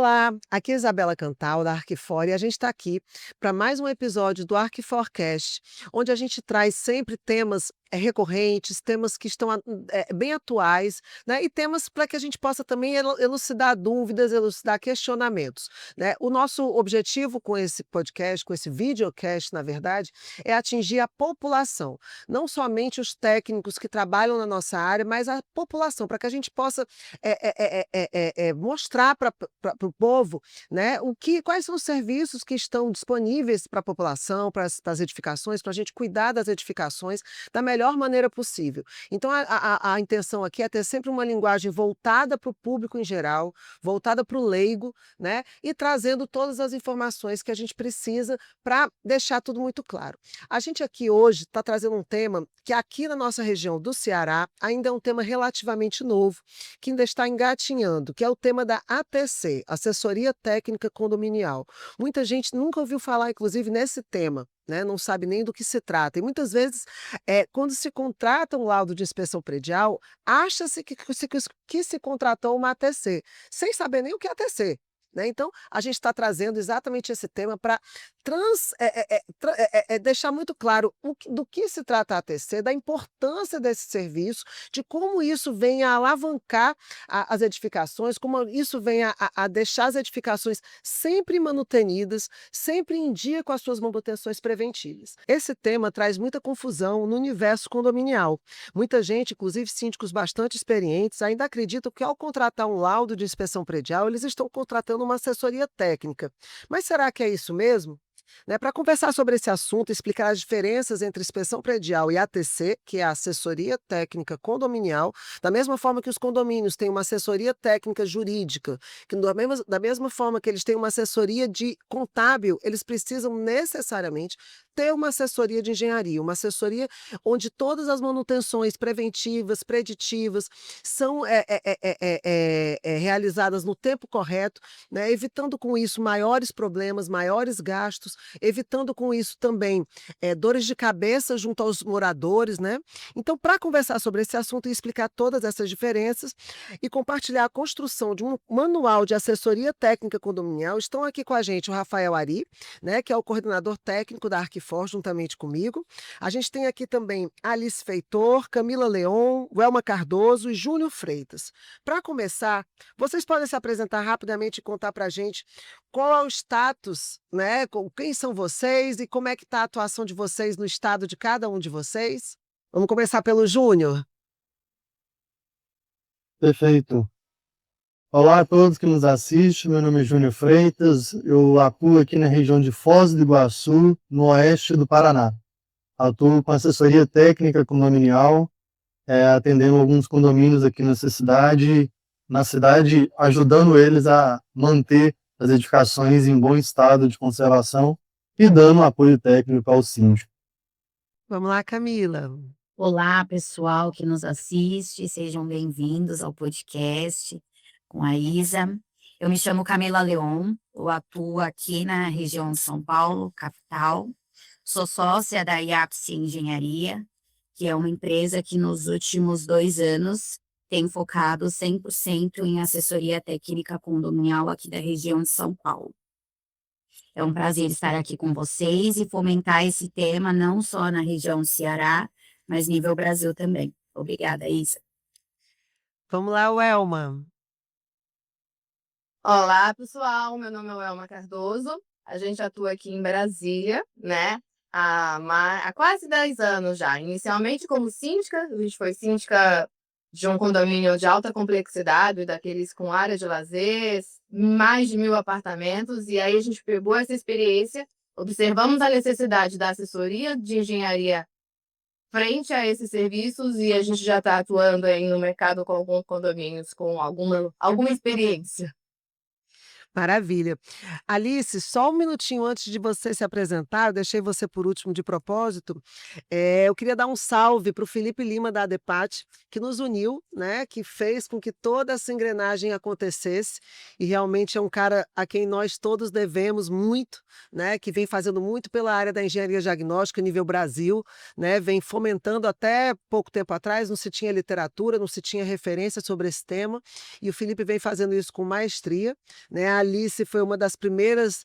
Olá, aqui é Isabela Cantal, da Arquifor, e a gente está aqui para mais um episódio do Arquiforcast, onde a gente traz sempre temas recorrentes, temas que estão bem atuais, né? E temas para que a gente possa também elucidar dúvidas, elucidar questionamentos, né? O nosso objetivo com esse podcast, com esse videocast, na verdade, é atingir a população, não somente os técnicos que trabalham na nossa área, mas a população, para que a gente possa mostrar para o povo, né, quais são os serviços que estão disponíveis para a população, para as edificações, para a gente cuidar das edificações da melhor maneira possível. Então, a intenção aqui é ter sempre uma linguagem voltada para o público em geral, voltada para o leigo, né, e trazendo todas as informações que a gente precisa para deixar tudo muito claro. A gente aqui hoje está trazendo um tema que aqui na nossa região do Ceará ainda é um tema relativamente novo, que ainda está engatinhando, que é o tema da ATC, Assessoria Técnica Condominial. Muita gente nunca ouviu falar, inclusive, nesse tema, né? Não sabe nem do que se trata. E muitas vezes, quando se contrata um laudo de inspeção predial, acha-se que se contratou uma ATC, sem saber nem o que é ATC. Né? Então, a gente está trazendo exatamente esse tema para deixar muito claro do que se trata a ATC, da importância desse serviço, de como isso vem a alavancar as edificações, como isso vem a deixar as edificações sempre manutenidas, sempre em dia com as suas manutenções preventivas. Esse tema traz muita confusão no universo condominial. Muita gente, inclusive síndicos bastante experientes, ainda acreditam que ao contratar um laudo de inspeção predial, eles estão contratando uma assessoria técnica. Mas será que é isso mesmo? Né, para conversar sobre esse assunto e explicar as diferenças entre inspeção predial e ATC, que é a Assessoria Técnica Condominial, da mesma forma que os condomínios têm uma assessoria técnica jurídica, que da mesma forma que eles têm uma assessoria de contábil, eles precisam necessariamente ter uma assessoria de engenharia, uma assessoria onde todas as manutenções preventivas, preditivas, são realizadas no tempo correto, né, evitando com isso maiores problemas, maiores gastos, evitando com isso também dores de cabeça junto aos moradores, né? Então, para conversar sobre esse assunto e explicar todas essas diferenças e compartilhar a construção de um manual de assessoria técnica condominial, estão aqui com a gente o Rafael Ari, né, que é o coordenador técnico da Arquifor, juntamente comigo. A gente tem aqui também Alice Feitor, Camila Leon, Welma Cardoso e Júnior Freitas. Para começar, vocês podem se apresentar rapidamente e contar para a gente qual é o status, né? Quem são vocês e como é que está a atuação de vocês no estado de cada um de vocês? Vamos começar pelo Júnior. Perfeito. Olá a todos que nos assistem, meu nome é Júnior Freitas, eu atuo aqui na região de Foz do Iguaçu, no oeste do Paraná. Atuo com assessoria técnica condominial, atendendo alguns condomínios aqui na cidade, ajudando eles a manter as edificações em bom estado de conservação e dando apoio técnico ao síndico. Vamos lá, Camila. Olá, pessoal que nos assiste, sejam bem-vindos ao podcast com a Isa. Eu me chamo Camila Leon, eu atuo aqui na região de São Paulo, capital. Sou sócia da IAPSE Engenharia, que é uma empresa que nos últimos 2 anos tem focado 100% em assessoria técnica condominial aqui da região de São Paulo. É um prazer estar aqui com vocês e fomentar esse tema não só na região do Ceará, mas nível Brasil também. Obrigada, Isa. Vamos lá, Welma. Olá, pessoal. Meu nome é Welma Cardoso. A gente atua aqui em Brasília, né? Há quase 10 anos já. Inicialmente como síndica, a gente foi síndica de um condomínio de alta complexidade, daqueles com área de lazer, mais de 1.000 apartamentos, e aí a gente pegou essa experiência, observamos a necessidade da assessoria de engenharia frente a esses serviços e a gente já está atuando aí no mercado com alguns condomínios com alguma experiência. Maravilha. Alice, só um minutinho antes de você se apresentar, eu deixei você por último de propósito. Eu queria dar um salve para o Felipe Lima da ADEPAT, que nos uniu, né, que fez com que toda essa engrenagem acontecesse, e realmente é um cara a quem nós todos devemos muito, né, que vem fazendo muito pela área da engenharia diagnóstica nível Brasil, né, vem fomentando até pouco tempo atrás, não se tinha literatura, não se tinha referência sobre esse tema, e o Felipe vem fazendo isso com maestria, né? A Alice foi uma das primeiras,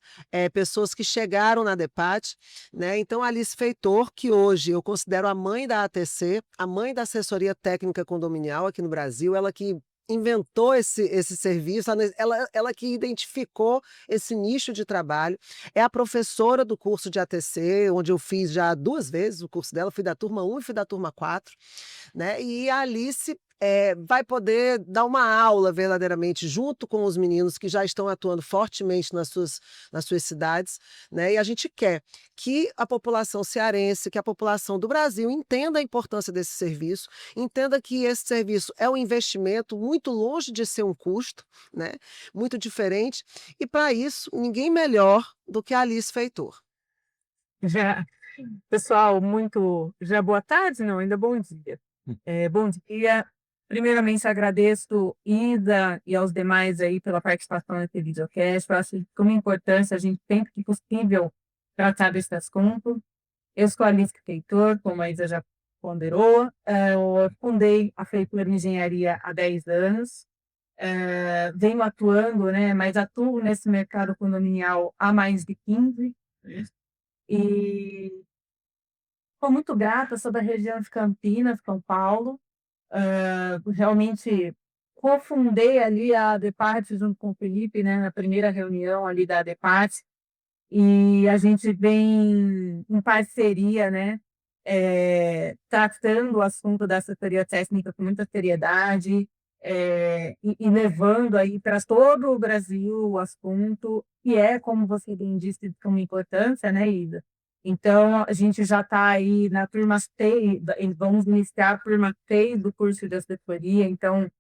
pessoas que chegaram na DEPAT, né, então a Alice Feitor, que hoje eu considero a mãe da ATC, a mãe da assessoria técnica condominial aqui no Brasil, ela que inventou esse serviço, ela que identificou esse nicho de trabalho, é a professora do curso de ATC, onde eu fiz já 2 vezes o curso dela, fui da turma 1 e fui da turma 4, né, e a Alice, vai poder dar uma aula verdadeiramente junto com os meninos que já estão atuando fortemente nas suas cidades, né, e a gente quer que a população cearense, que a população do Brasil entenda a importância desse serviço, entenda que esse serviço é um investimento muito longe de ser um custo, né, muito diferente, e para isso ninguém melhor do que a Alice Feitor. Já, pessoal, já boa tarde, não, ainda bom dia. Bom dia. Primeiramente, agradeço Isa e aos demais aí pela participação nesse videocast. Eu acho de suma importância a gente sempre que possível tratar desse assunto. Eu sou a Alice Feitor, como a Isa já ponderou. Eu fundei a Feitor Engenharia há 10 anos. Venho atuando, né, mas atuo nesse mercado condominial há mais de 15. E sou muito grata, sou da região de Campinas, São Paulo. Realmente cofundei ali a DEPAT junto com o Felipe, né, na primeira reunião ali da DEPAT, e a gente vem em parceria, né, tratando o assunto da assessoria técnica com muita seriedade, e levando aí para todo o Brasil o assunto, e como você bem disse, de uma importância, né, Ida? Então, a gente já está aí na turma 6, vamos iniciar a turma 6 do curso de assessoria, então,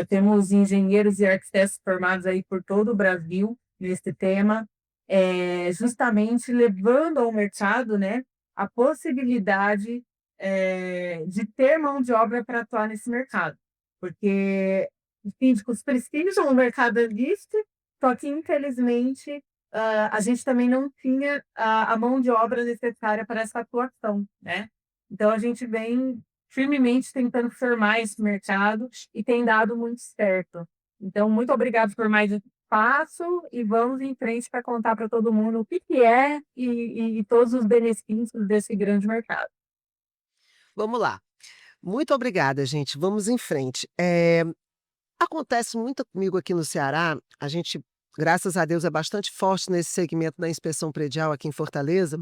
temos engenheiros e arquitetos formados aí por todo o Brasil nesse tema, justamente levando ao mercado, né, a possibilidade de ter mão de obra para atuar nesse mercado, porque os síndicos precisam do mercado existe, só que, infelizmente, a gente também não tinha a mão de obra necessária para essa atuação, né? Então, a gente vem firmemente tentando formar esse mercado e tem dado muito certo. Então, muito obrigado por mais esse espaço e vamos em frente para contar para todo mundo o que é e todos os benefícios desse grande mercado. Vamos lá. Muito obrigada, gente, vamos em frente. Acontece muito comigo aqui no Ceará, a gente, graças a Deus, é bastante forte nesse segmento da inspeção predial aqui em Fortaleza,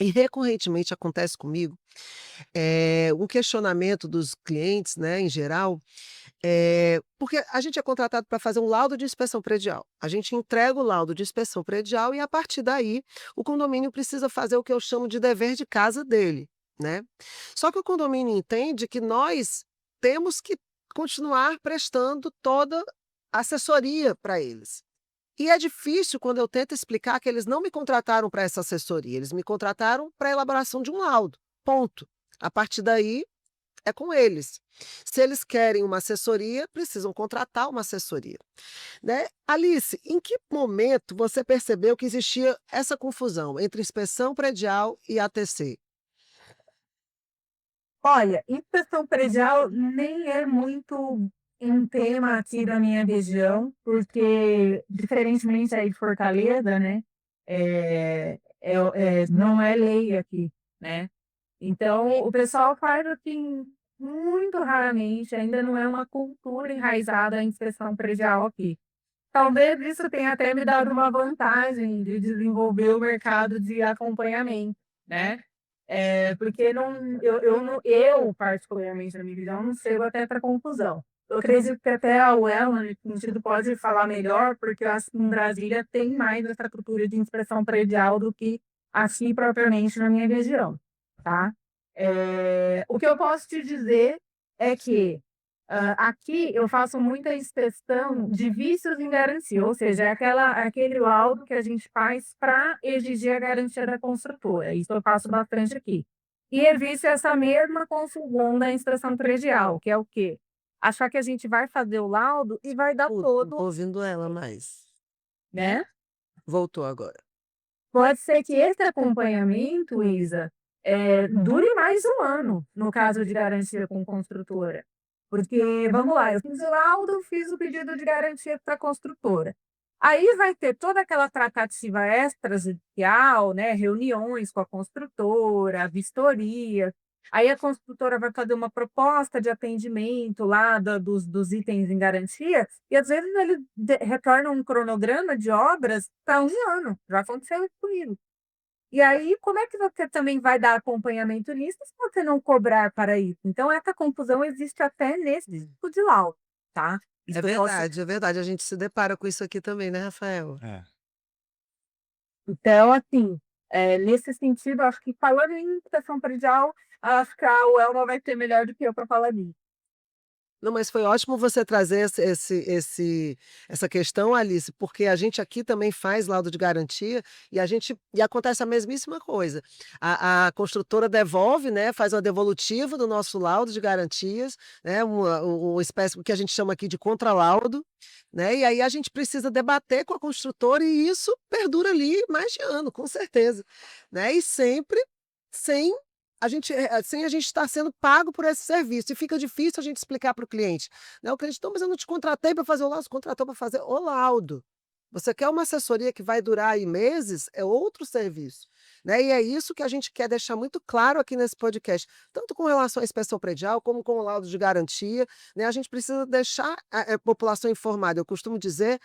e recorrentemente acontece comigo, um questionamento dos clientes, né, em geral, porque a gente é contratado para fazer um laudo de inspeção predial. A gente entrega o laudo de inspeção predial e, a partir daí, o condomínio precisa fazer o que eu chamo de dever de casa dele, né. Só que o condomínio entende que nós temos que continuar prestando toda a assessoria para eles. E é difícil quando eu tento explicar que eles não me contrataram para essa assessoria, eles me contrataram para a elaboração de um laudo, ponto. A partir daí, é com eles. Se eles querem uma assessoria, precisam contratar uma assessoria, né. Alice, em que momento você percebeu que existia essa confusão entre inspeção predial e ATC? Olha, inspeção predial nem é muito um tema aqui da minha região, porque, diferentemente aí de Fortaleza, né, não é lei aqui, né? Então, o pessoal faz assim, muito raramente, ainda não é uma cultura enraizada a inspeção predial aqui. Talvez isso tenha até me dado uma vantagem de desenvolver o mercado de acompanhamento, né? Porque eu, particularmente, na minha visão, não chego até para conclusão. Eu acredito que até a UEL, nesse sentido, pode falar melhor, porque eu acho que em Brasília tem mais essa cultura de inspeção predial do que aqui propriamente na minha região, tá? O que eu posso te dizer é que aqui eu faço muita inspeção de vícios em garantia, ou seja, aquele laudo que a gente faz para exigir a garantia da construtora. Isso eu faço bastante aqui. E evito essa mesma confusão da inspeção predial, que é o quê? Achar que a gente vai fazer o laudo e vai dar Não todo, tô ouvindo ela mais. né? Voltou agora. Pode ser que esse acompanhamento, Isa, dure mais um ano, no caso de garantia com construtora. Porque, vamos lá, eu fiz o laudo, fiz o pedido de garantia para a construtora. Aí vai ter toda aquela tratativa extrajudicial, né, reuniões com a construtora, vistoria. Aí a construtora vai fazer uma proposta de atendimento lá dos itens em garantia, e às vezes ele retorna um cronograma de obras para 1 ano. Já aconteceu isso comigo. E aí, como é que você também vai dar acompanhamento nisso se você não cobrar para isso? Então, essa confusão existe até nesse tipo de laudo, tá? É Posso verdade, é verdade. A gente se depara com isso aqui também, né, Rafael? É. Então, assim, nesse sentido, acho que falando em inspeção predial, acho que a Uelma vai ser melhor do que eu para falar disso. Não, mas foi ótimo você trazer essa questão, Alice, porque a gente aqui também faz laudo de garantia e acontece a mesmíssima coisa. A construtora devolve, né, faz uma devolutiva do nosso laudo de garantias, né, uma espécie o que a gente chama aqui de contralaudo, né, e aí a gente precisa debater com a construtora e isso perdura ali mais de ano, com certeza, né, e sempre sem sem a gente estar sendo pago por esse serviço, e fica difícil a gente explicar para o cliente, né, o cliente: "Não, mas eu não te contratei para fazer o laudo", você contratou para fazer o laudo. Você quer uma assessoria que vai durar aí meses, é outro serviço, né, e é isso que a gente quer deixar muito claro aqui nesse podcast, tanto com relação à inspeção predial, como com o laudo de garantia, né, a gente precisa deixar a população informada. Eu costumo dizer,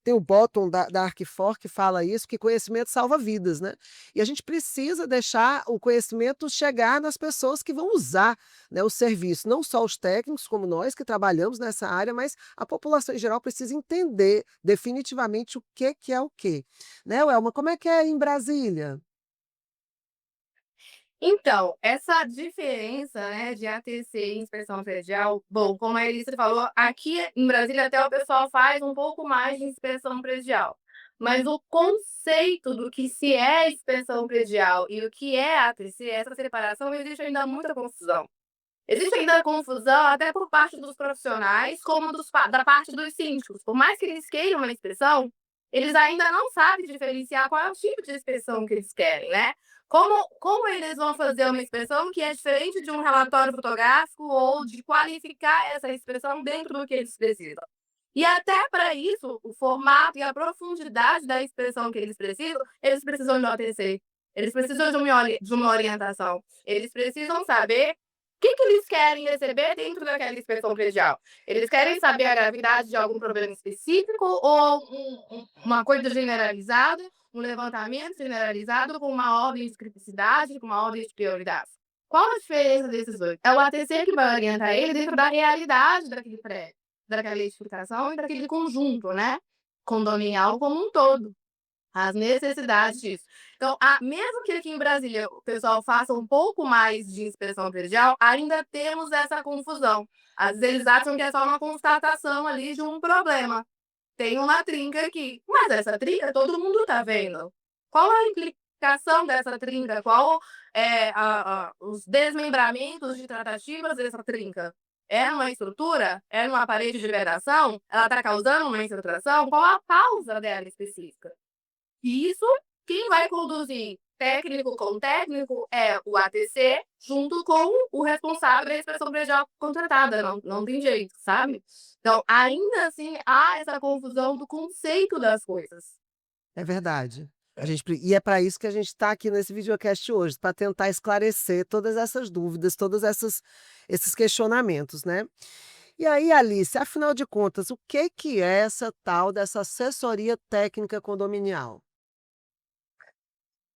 tem o bottom da Arquifor que fala isso, que conhecimento salva vidas, né. E a gente precisa deixar o conhecimento chegar nas pessoas que vão usar, né, o serviço, não só os técnicos, como nós que trabalhamos nessa área, mas a população em geral precisa entender definitivamente o que é o quê. Né, Welma, como é que é em Brasília? Então, essa diferença, né, de ATC e inspeção predial, bom, como a Elissa falou, aqui em Brasília até o pessoal faz um pouco mais de inspeção predial. Mas o conceito do que se é inspeção predial e o que é ATC, essa separação, existe ainda muita confusão. Existe ainda confusão até por parte dos profissionais, como da parte dos síndicos. Por mais que eles queiram uma inspeção, eles ainda não sabem diferenciar qual é o tipo de inspeção que eles querem, né? Como eles vão fazer uma inspeção que é diferente de um relatório fotográfico ou de qualificar essa inspeção dentro do que eles precisam. E até para isso, o formato e a profundidade da inspeção que eles precisam de um OTC, eles precisam de uma orientação, eles precisam saber que eles querem receber dentro daquela inspeção predial. Eles querem saber a gravidade de algum problema específico ou uma coisa generalizada, um levantamento generalizado com uma ordem de criticidade, com uma ordem de prioridade. Qual a diferença desses dois? É o ATC que vai orientar ele dentro da realidade daquele prédio, daquela edificação e daquele conjunto, né? Condominial como um todo. As necessidades disso. Então, mesmo que aqui em Brasília o pessoal faça um pouco mais de inspeção predial, ainda temos essa confusão. Às vezes eles acham que é só uma constatação ali de um problema. Tem uma trinca aqui, mas essa trinca todo mundo está vendo. Qual a implicação dessa trinca? Qual é os desmembramentos de tratativas dessa trinca? É uma estrutura? É uma parede de vedação? Ela está causando uma infiltração? Qual a causa dela específica? E isso, quem vai conduzir técnico com técnico é o ATC, junto com o responsável da inspeção predial contratada, não tem jeito, sabe? Então, ainda assim, há essa confusão do conceito das coisas. É verdade. E é para isso que a gente está aqui nesse videocast hoje, para tentar esclarecer todas essas dúvidas, esses questionamentos, né? E aí, Alice, afinal de contas, o que é essa tal dessa assessoria técnica condominial?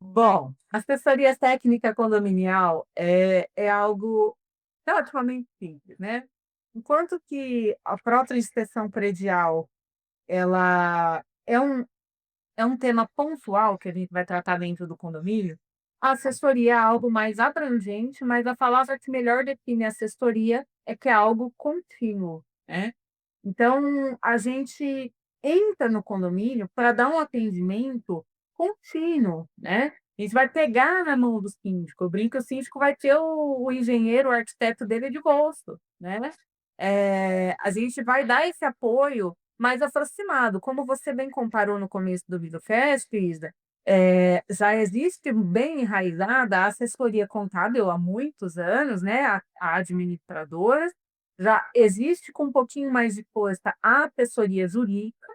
Bom, assessoria técnica condominial é algo relativamente simples, né? Enquanto que a própria inspeção predial, ela é um tema pontual que a gente vai tratar dentro do condomínio, a assessoria é algo mais abrangente, mas a palavra que melhor define a assessoria é que é algo contínuo, né? Então, a gente entra no condomínio para dar um atendimento contínuo, né? A gente vai pegar na mão do síndico. Eu brinco que o síndico vai ter o engenheiro, o arquiteto dele de bolso, né? A gente vai dar esse apoio mais aproximado. Como você bem comparou no começo do videocast, Isa, já existe bem enraizada a assessoria contábil há muitos anos, né? A administradora já existe com um pouquinho mais de força a assessoria jurídica,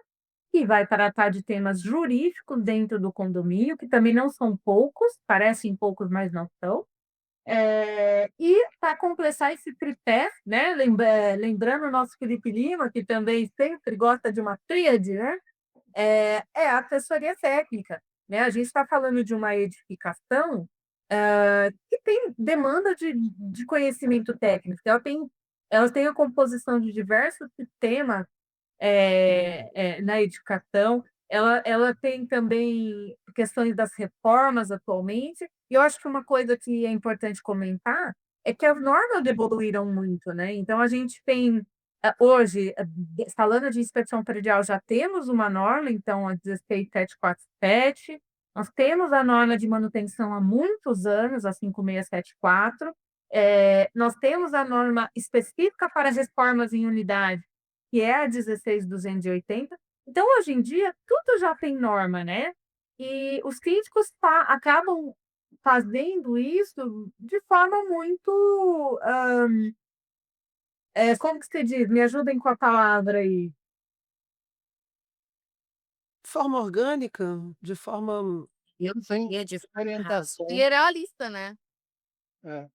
que vai tratar de temas jurídicos dentro do condomínio, que também não são poucos, parecem poucos, mas não são. E para completar esse tripé, né, lembrando o nosso Felipe Lima, que também sempre gosta de uma tríade, né, é a assessoria técnica. Né? A gente está falando de uma edificação que tem demanda de conhecimento técnico. Ela tem a composição de diversos sistemas na edificação. Ela tem também questões das reformas atualmente, e eu acho que uma coisa que é importante comentar é que as normas evoluíram muito, né? Então, a gente tem, hoje, falando de inspeção predial, já temos uma norma, então, a 16747, nós temos a norma de manutenção há muitos anos, a 5674, nós temos a norma específica para reformas em unidade, que é a 16.280. Então, hoje em dia, tudo já tem norma, né? E os críticos acabam fazendo isso de forma muito. Como que se diz? Me ajudem com a palavra aí. De forma orgânica, de forma. Eu Sem ia de orientação. Generalista, né? É.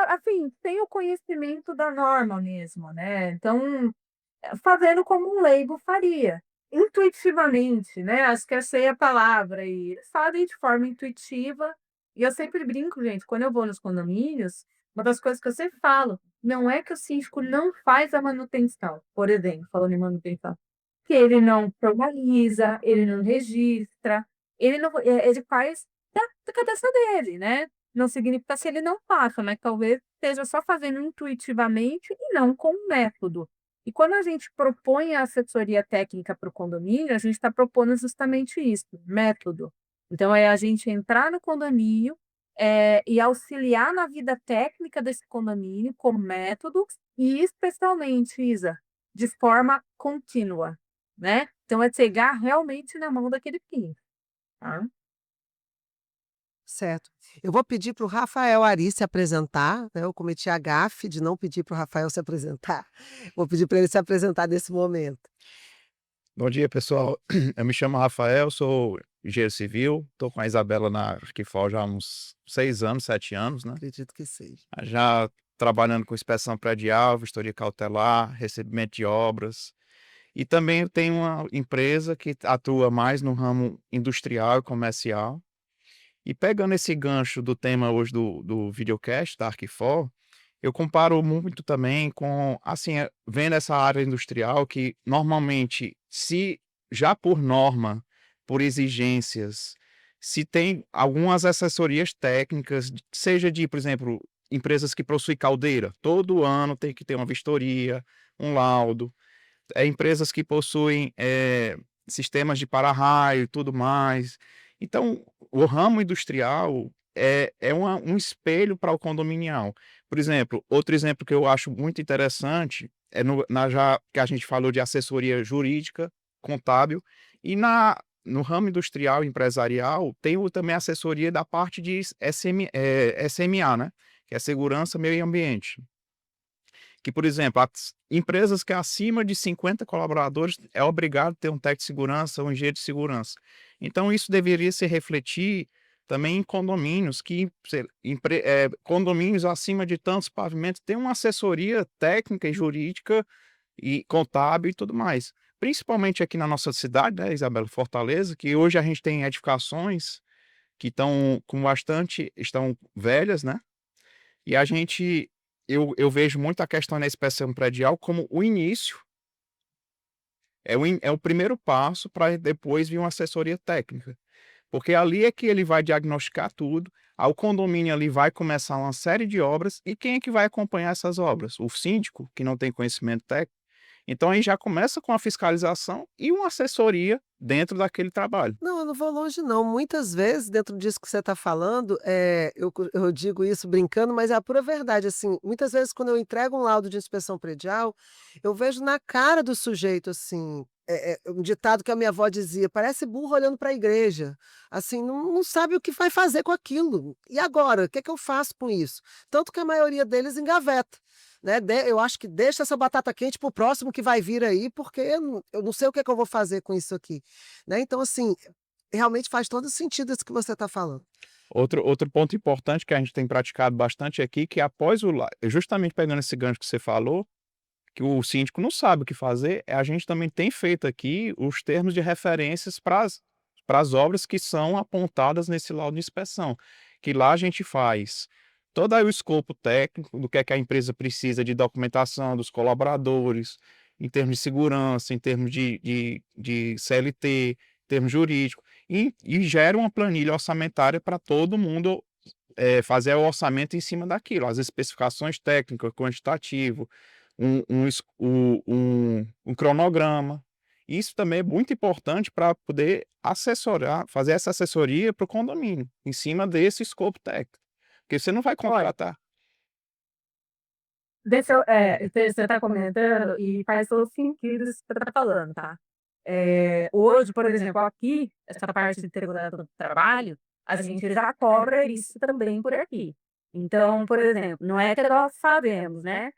Assim, tem o conhecimento da norma mesmo, né? Então, fazendo como um leigo faria, intuitivamente, né? Acho que achei a palavra e eles fazem de forma intuitiva. E eu sempre brinco, gente, quando eu vou nos condomínios, uma das coisas que eu sempre falo, não é que o síndico não faz a manutenção, por exemplo, falando em manutenção, que ele não formaliza, ele não registra, ele faz da cabeça dele, né? Não significa se ele não passa, mas talvez esteja só fazendo intuitivamente e não com método. E quando a gente propõe a assessoria técnica para o condomínio, a gente está propondo justamente isso, método. Então, é a gente entrar no condomínio e auxiliar na vida técnica desse condomínio com método e, especialmente, Isa, de forma contínua, né? Então, é chegar realmente na mão daquele cliente, tá? Certo. Eu vou pedir para o Rafael Ari se apresentar, né, eu cometi a gafe de não pedir para o Rafael se apresentar. Vou pedir para ele se apresentar nesse momento. Bom dia, pessoal. Eu me chamo Rafael, sou engenheiro civil, estou com a Isabela na Arquifol já há uns 6 anos, 7 anos, né? Acredito que seja. Já trabalhando com inspeção predial, vistoria cautelar, recebimento de obras. E também eu tenho uma empresa que atua mais no ramo industrial e comercial. E pegando esse gancho do tema hoje do videocast da Arquifol, eu comparo muito também com, assim, vendo essa área industrial que normalmente, se já por norma, por exigências, se tem algumas assessorias técnicas, seja de, por exemplo, empresas que possuem caldeira, todo ano tem que ter uma vistoria, um laudo, empresas que possuem sistemas de para-raio e tudo mais. Então, o ramo industrial é um espelho para o condominial. Por exemplo, outro exemplo que eu acho muito interessante é já que a gente falou de assessoria jurídica, contábil, e no ramo industrial e empresarial tem também a assessoria da parte de SMA, né? Que é Segurança, Meio Ambiente. Que, por exemplo, as empresas que acima de 50 colaboradores é obrigado a ter um técnico de segurança ou um engenheiro de segurança. Então, isso deveria se refletir também em condomínios, condomínios acima de tantos pavimentos têm uma assessoria técnica e jurídica e contábil e tudo mais. Principalmente aqui na nossa cidade, né, Isabela, Fortaleza, que hoje a gente tem edificações que estão velhas, né? E eu vejo muito a questão da inspeção predial como o início, é o primeiro passo para depois vir uma assessoria técnica. Porque ali é que ele vai diagnosticar tudo, o condomínio ali vai começar uma série de obras, e quem é que vai acompanhar essas obras? O síndico, que não tem conhecimento técnico. Então aí já começa com a fiscalização e uma assessoria dentro daquele trabalho. Não, eu não vou longe não. Muitas vezes, dentro disso que você está falando, eu digo isso brincando, mas é a pura verdade, assim, muitas vezes quando eu entrego um laudo de inspeção predial, eu vejo na cara do sujeito, assim, um ditado que a minha avó dizia: "Parece burro olhando para a igreja", assim, não sabe o que vai fazer com aquilo. E agora, o que é que eu faço com isso? Tanto que a maioria deles engaveta, né, eu acho que deixa essa batata quente para o próximo que vai vir aí, porque eu não sei o que é que eu vou fazer com isso aqui, né. Então assim, realmente faz todo sentido isso que você está falando. Outro ponto importante que a gente tem praticado bastante aqui, que após justamente pegando esse gancho que você falou, que o síndico não sabe o que fazer, a gente também tem feito aqui os termos de referências para as obras que são apontadas nesse laudo de inspeção, que lá a gente faz todo aí o escopo técnico do que é que a empresa precisa de documentação dos colaboradores, em termos de segurança, em termos de CLT, em termos jurídicos, e gera uma planilha orçamentária para todo mundo fazer o orçamento em cima daquilo, as especificações técnicas, quantitativo, um cronograma. Isso também é muito importante para poder fazer essa assessoria para o condomínio, em cima desse escopo técnico. Porque você não vai Olha, contratar. você está comentando e faz todo sentido isso que você está falando, tá? Hoje, por exemplo, aqui, essa parte de segurança do trabalho, a gente já cobra isso também por aqui. Então, por exemplo, não é que nós sabemos, né?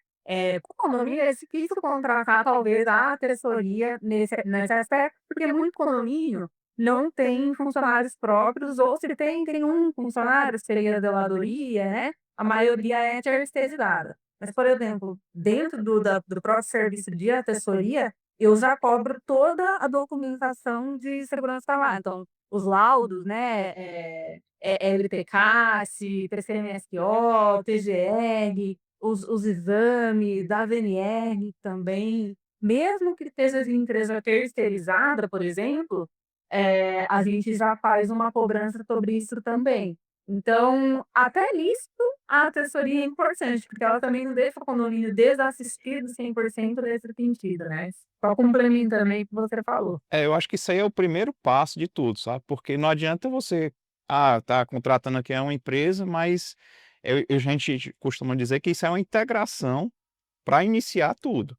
O condomínio é difícil contratar talvez a assessoria nesse aspecto, porque muito condomínio não tem funcionários próprios, ou se tem um funcionário, seria a zeladoria, né? A maioria é terceirizada. Mas, por exemplo, dentro do próprio serviço de assessoria, eu já cobro toda a documentação de segurança do trabalho. Então, os laudos, né, LTCAS, TCMSO, TGR, os exames da VNR também. Mesmo que esteja de empresa terceirizada, por exemplo, a gente já faz uma cobrança sobre isso também. Então, até nisso, a assessoria é importante, porque ela também não deixa o condomínio desassistido 100% nesse sentido, né? Só complementando aí o que você falou. Eu acho que isso aí é o primeiro passo de tudo, sabe? Porque não adianta você, tá contratando aqui uma empresa, mas a gente costuma dizer que isso é uma integração para iniciar tudo.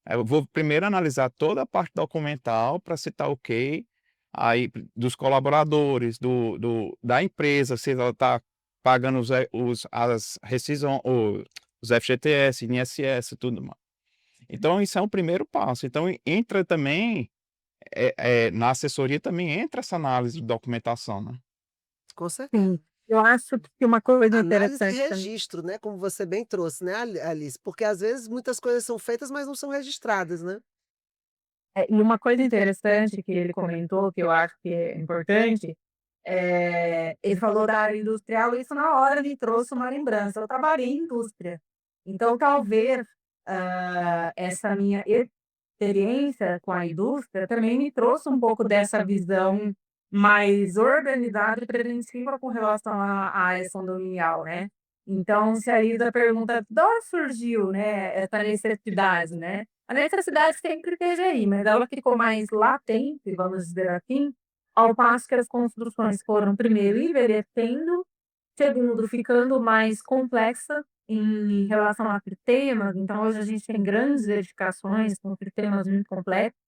Eu vou primeiro analisar toda a parte documental para se tá ok, aí dos colaboradores, da empresa, se ela está pagando as rescisões, os FGTS, INSS, tudo mais. Então, isso é um primeiro passo. Então, entra também, na assessoria também entra essa análise de documentação, né? Com certeza. Sim, eu acho que uma coisa Análise e interessante também. registro, né, como você bem trouxe, né, Alice, porque às vezes muitas coisas são feitas, mas não são registradas, né. E uma coisa interessante que ele comentou, que eu acho que é importante, ele falou da área industrial, e isso na hora me trouxe uma lembrança. Eu trabalhei em indústria, então talvez essa minha experiência com a indústria também me trouxe um pouco dessa visão mais organizada e preventiva com relação à área condominial, né? Então, se a Isa pergunta de onde surgiu, né, essa necessidade, né? A necessidade sempre teve aí, mas ela ficou mais latente, vamos dizer assim, ao passo que as construções foram, primeiro, envelhecendo, segundo, ficando mais complexa em relação a sistemas. Então, hoje a gente tem grandes edificações com sistemas muito complexos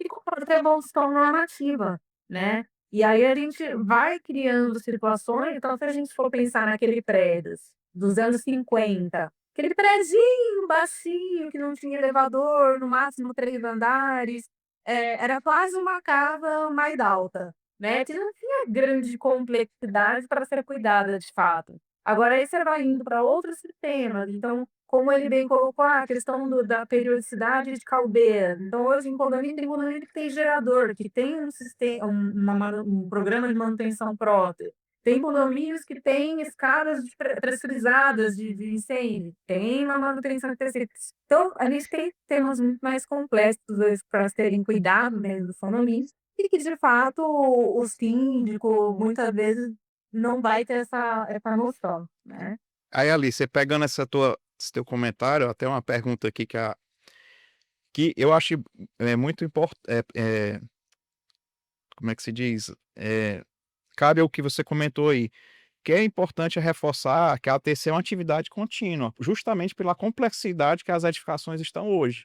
e com toda a evolução normativa, né? E aí a gente vai criando situações. Então, se a gente for pensar naquele prédio dos anos 50, aquele prédinho baixinho, que não tinha elevador, no máximo 3 andares, era quase uma casa mais alta, né? Que não tinha grande complexidade para ser cuidada de fato. Agora aí você vai indo para outros sistemas, então, como ele bem colocou, a questão da periodicidade de caldeira. Então, hoje em condomínio, tem condomínio que tem gerador, que tem um sistema, um programa de manutenção próprio. Tem condomínios que têm escadas pressurizadas de incêndio, tem uma manutenção específica. Então, a gente tem temas muito mais complexos hoje para serem cuidados dentro dos condomínios, e que, de fato, o síndico, muitas vezes, não vai ter essa noção, né? Aí, Alice, você pegando esse teu comentário, até uma pergunta aqui que eu acho muito importante, como é que se diz? Cabe ao que você comentou aí, que é importante reforçar que a ATC é uma atividade contínua, justamente pela complexidade que as edificações estão hoje.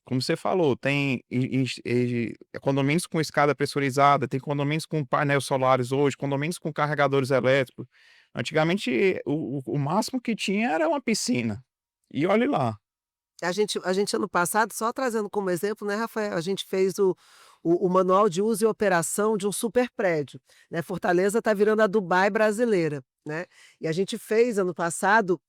Como você falou, tem condomínios com escada pressurizada, tem condomínios com painéis solares hoje, condomínios com carregadores elétricos. Antigamente, o máximo que tinha era uma piscina. E olhe lá. A gente ano passado, só trazendo como exemplo, né, Rafael, a gente fez o manual de uso e operação de um super prédio, né, Fortaleza está virando a Dubai brasileira, né, e a gente fez ano passado,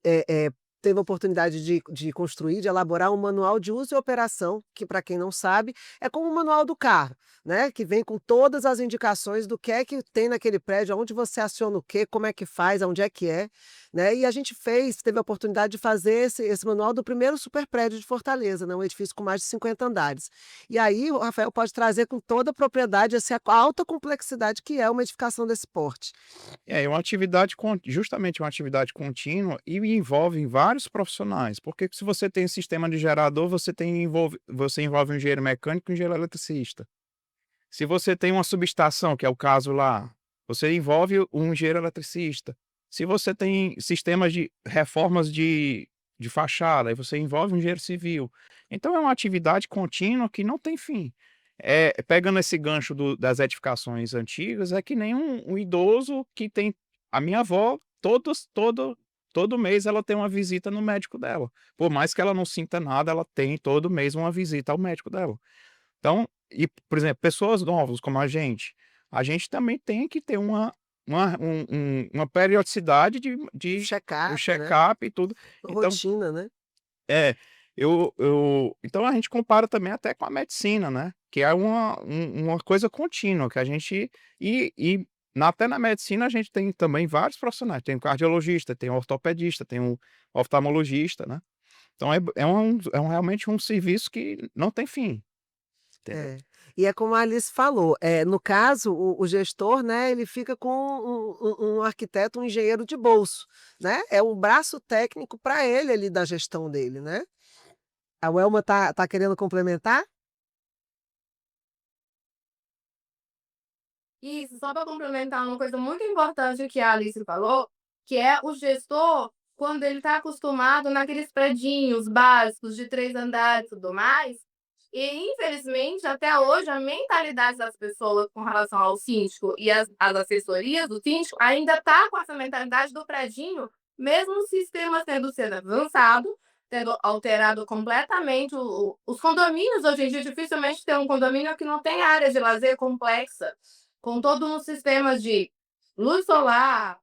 teve a oportunidade de construir, de elaborar um manual de uso e operação, que para quem não sabe, é como o manual do carro, né, que vem com todas as indicações do que é que tem naquele prédio, aonde você aciona o quê, como é que faz, aonde é que é, né, e a gente teve a oportunidade de fazer esse manual do primeiro super prédio de Fortaleza, né, um edifício com mais de 50 andares. E aí o Rafael pode trazer com toda a propriedade, assim, a alta complexidade que é uma edificação desse porte. É uma atividade justamente uma atividade contínua e envolve vários profissionais, porque se você tem um sistema de gerador, você envolve um engenheiro mecânico e um engenheiro eletricista. Se você tem uma subestação, que é o caso lá, você envolve um engenheiro eletricista. Se você tem sistemas de reformas de fachada, aí você envolve um engenheiro civil. Então é uma atividade contínua que não tem fim. Pegando esse gancho das edificações antigas, é que nem um idoso que tem. A minha avó, todo mês ela tem uma visita no médico dela. Por mais que ela não sinta nada, ela tem todo mês uma visita ao médico dela. Então, por exemplo, pessoas novas como a gente também tem que ter uma periodicidade de um Check-up, né, check-up e tudo. Então, rotina, né. é, então a gente compara também até com a medicina, né, que é uma coisa contínua que a gente até na medicina a gente tem também vários profissionais, tem um cardiologista, tem um ortopedista, tem um oftalmologista, né. Então realmente um serviço que não tem fim, entendeu? É. E é como a Alice falou, no caso, o gestor, né, ele fica com um arquiteto, um engenheiro de bolso, né, é um braço técnico para ele ali da gestão dele, né. A Welma tá querendo complementar? Isso, só para complementar uma coisa muito importante que a Alice falou, que é o gestor, quando ele está acostumado naqueles predinhos básicos de 3 andares e tudo mais, e infelizmente até hoje a mentalidade das pessoas com relação ao síndico e as assessorias do síndico ainda está com essa mentalidade do predinho, mesmo o sistema tendo sido avançado, tendo alterado completamente os condomínios. Hoje em dia dificilmente tem um condomínio que não tem área de lazer complexa, com todo um sistema de luz solar,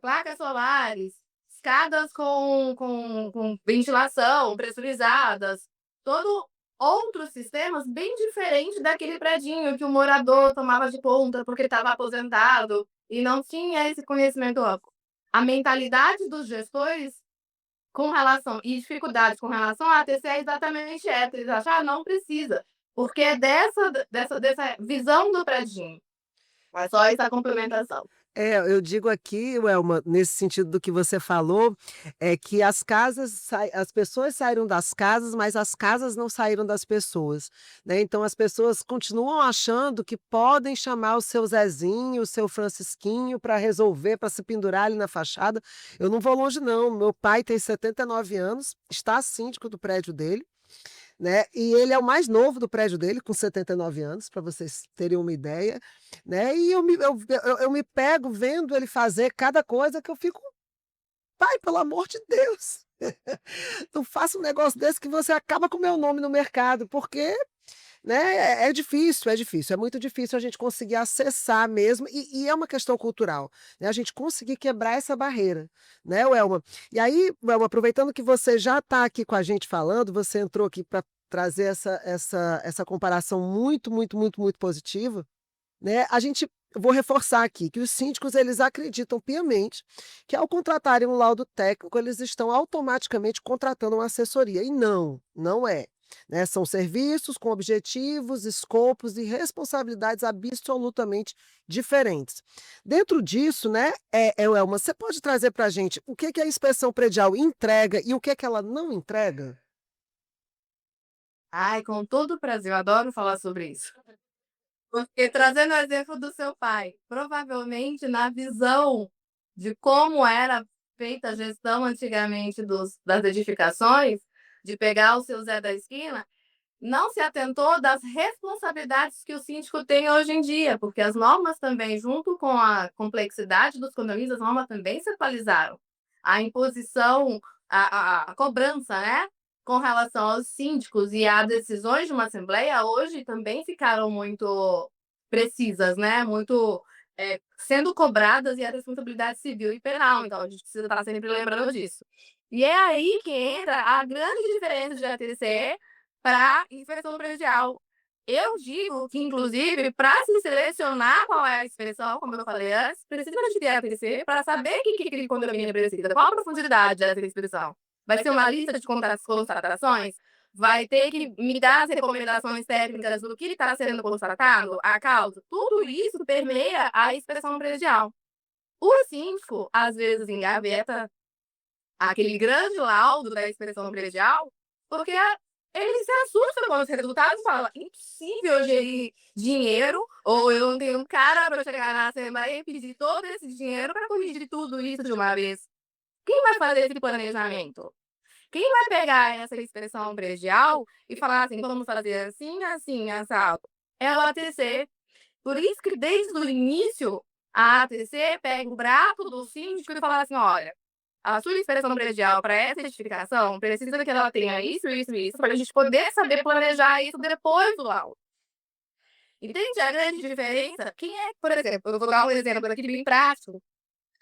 placas solares, escadas com ventilação pressurizadas, todo outros sistemas bem diferentes daquele predinho que o morador tomava de conta porque estava aposentado e não tinha esse conhecimento amplo. A mentalidade dos gestores com relação e dificuldades com relação à ATC é exatamente essa, eles acham: "Ah, não precisa", porque é dessa visão do predinho. É só essa complementação. Eu digo aqui, Welma, nesse sentido do que você falou, é que as pessoas saíram das casas, mas as casas não saíram das pessoas, né, então as pessoas continuam achando que podem chamar o seu Zezinho, o seu Francisquinho para resolver, para se pendurar ali na fachada. Eu não vou longe não, meu pai tem 79 anos, está síndico do prédio dele, né, e ele é o mais novo do prédio dele, com 79 anos, para vocês terem uma ideia, né, e eu me pego vendo ele fazer cada coisa que eu fico: "Pai, pelo amor de Deus, não faça um negócio desse que você acaba com o meu nome no mercado", porque, né, é difícil, é muito difícil a gente conseguir acessar mesmo, e é uma questão cultural, né, a gente conseguir quebrar essa barreira, né, Welma. E aí, Welma, aproveitando que você já está aqui com a gente falando, você entrou aqui para trazer essa comparação muito, muito, muito, muito positiva, né, eu vou reforçar aqui que os síndicos eles acreditam piamente que ao contratarem um laudo técnico, eles estão automaticamente contratando uma assessoria, e não, não é, né, são serviços com objetivos, escopos e responsabilidades absolutamente diferentes. Dentro disso, né, Elma, você pode trazer para a gente o que que a inspeção predial entrega e o que que ela não entrega? Ai, com todo o prazer, eu adoro falar sobre isso. Porque trazendo o exemplo do seu pai, provavelmente na visão de como era feita a gestão antigamente das edificações, de pegar o seu Zé da esquina, não se atentou das responsabilidades que o síndico tem hoje em dia, porque as normas também, junto com a complexidade dos condomínios, as normas também se atualizaram. A imposição, a cobrança, né? com relação aos síndicos e a decisões de uma assembleia, hoje também ficaram muito precisas, né? Muito sendo cobradas e a responsabilidade civil e penal. Então, a gente precisa estar sempre lembrando disso. E é aí que entra a grande diferença de ATC para inspeção predial. Eu digo que, inclusive, para se selecionar qual é a inspeção, como eu falei antes, precisa de ter ATC para saber o que aquele condomínio precisa, qual a profundidade dessa inspeção. Vai ser uma lista de constatações? Vai ter que me dar as recomendações técnicas do que está sendo constatado, a causa? Tudo isso permeia a inspeção predial. O síndico, às vezes, engaveta aquele grande laudo da inspeção predial, porque ele se assusta com os resultados e fala: impossível gerir dinheiro, ou eu não tenho um cara para chegar na Assembleia e pedir todo esse dinheiro para corrigir tudo isso de uma vez. Quem vai fazer esse planejamento? Quem vai pegar essa inspeção predial e falar assim: vamos fazer assim, assim, assado? É o ATC. Por isso que, desde o início, a ATC pega o braço do síndico e fala assim: olha, a sua inspeção predial para essa edificação precisa que ela tenha isso, isso e isso, para a gente poder saber planejar isso depois do laudo. Entende a grande diferença? Quem é, por exemplo, eu vou dar um exemplo aqui bem prático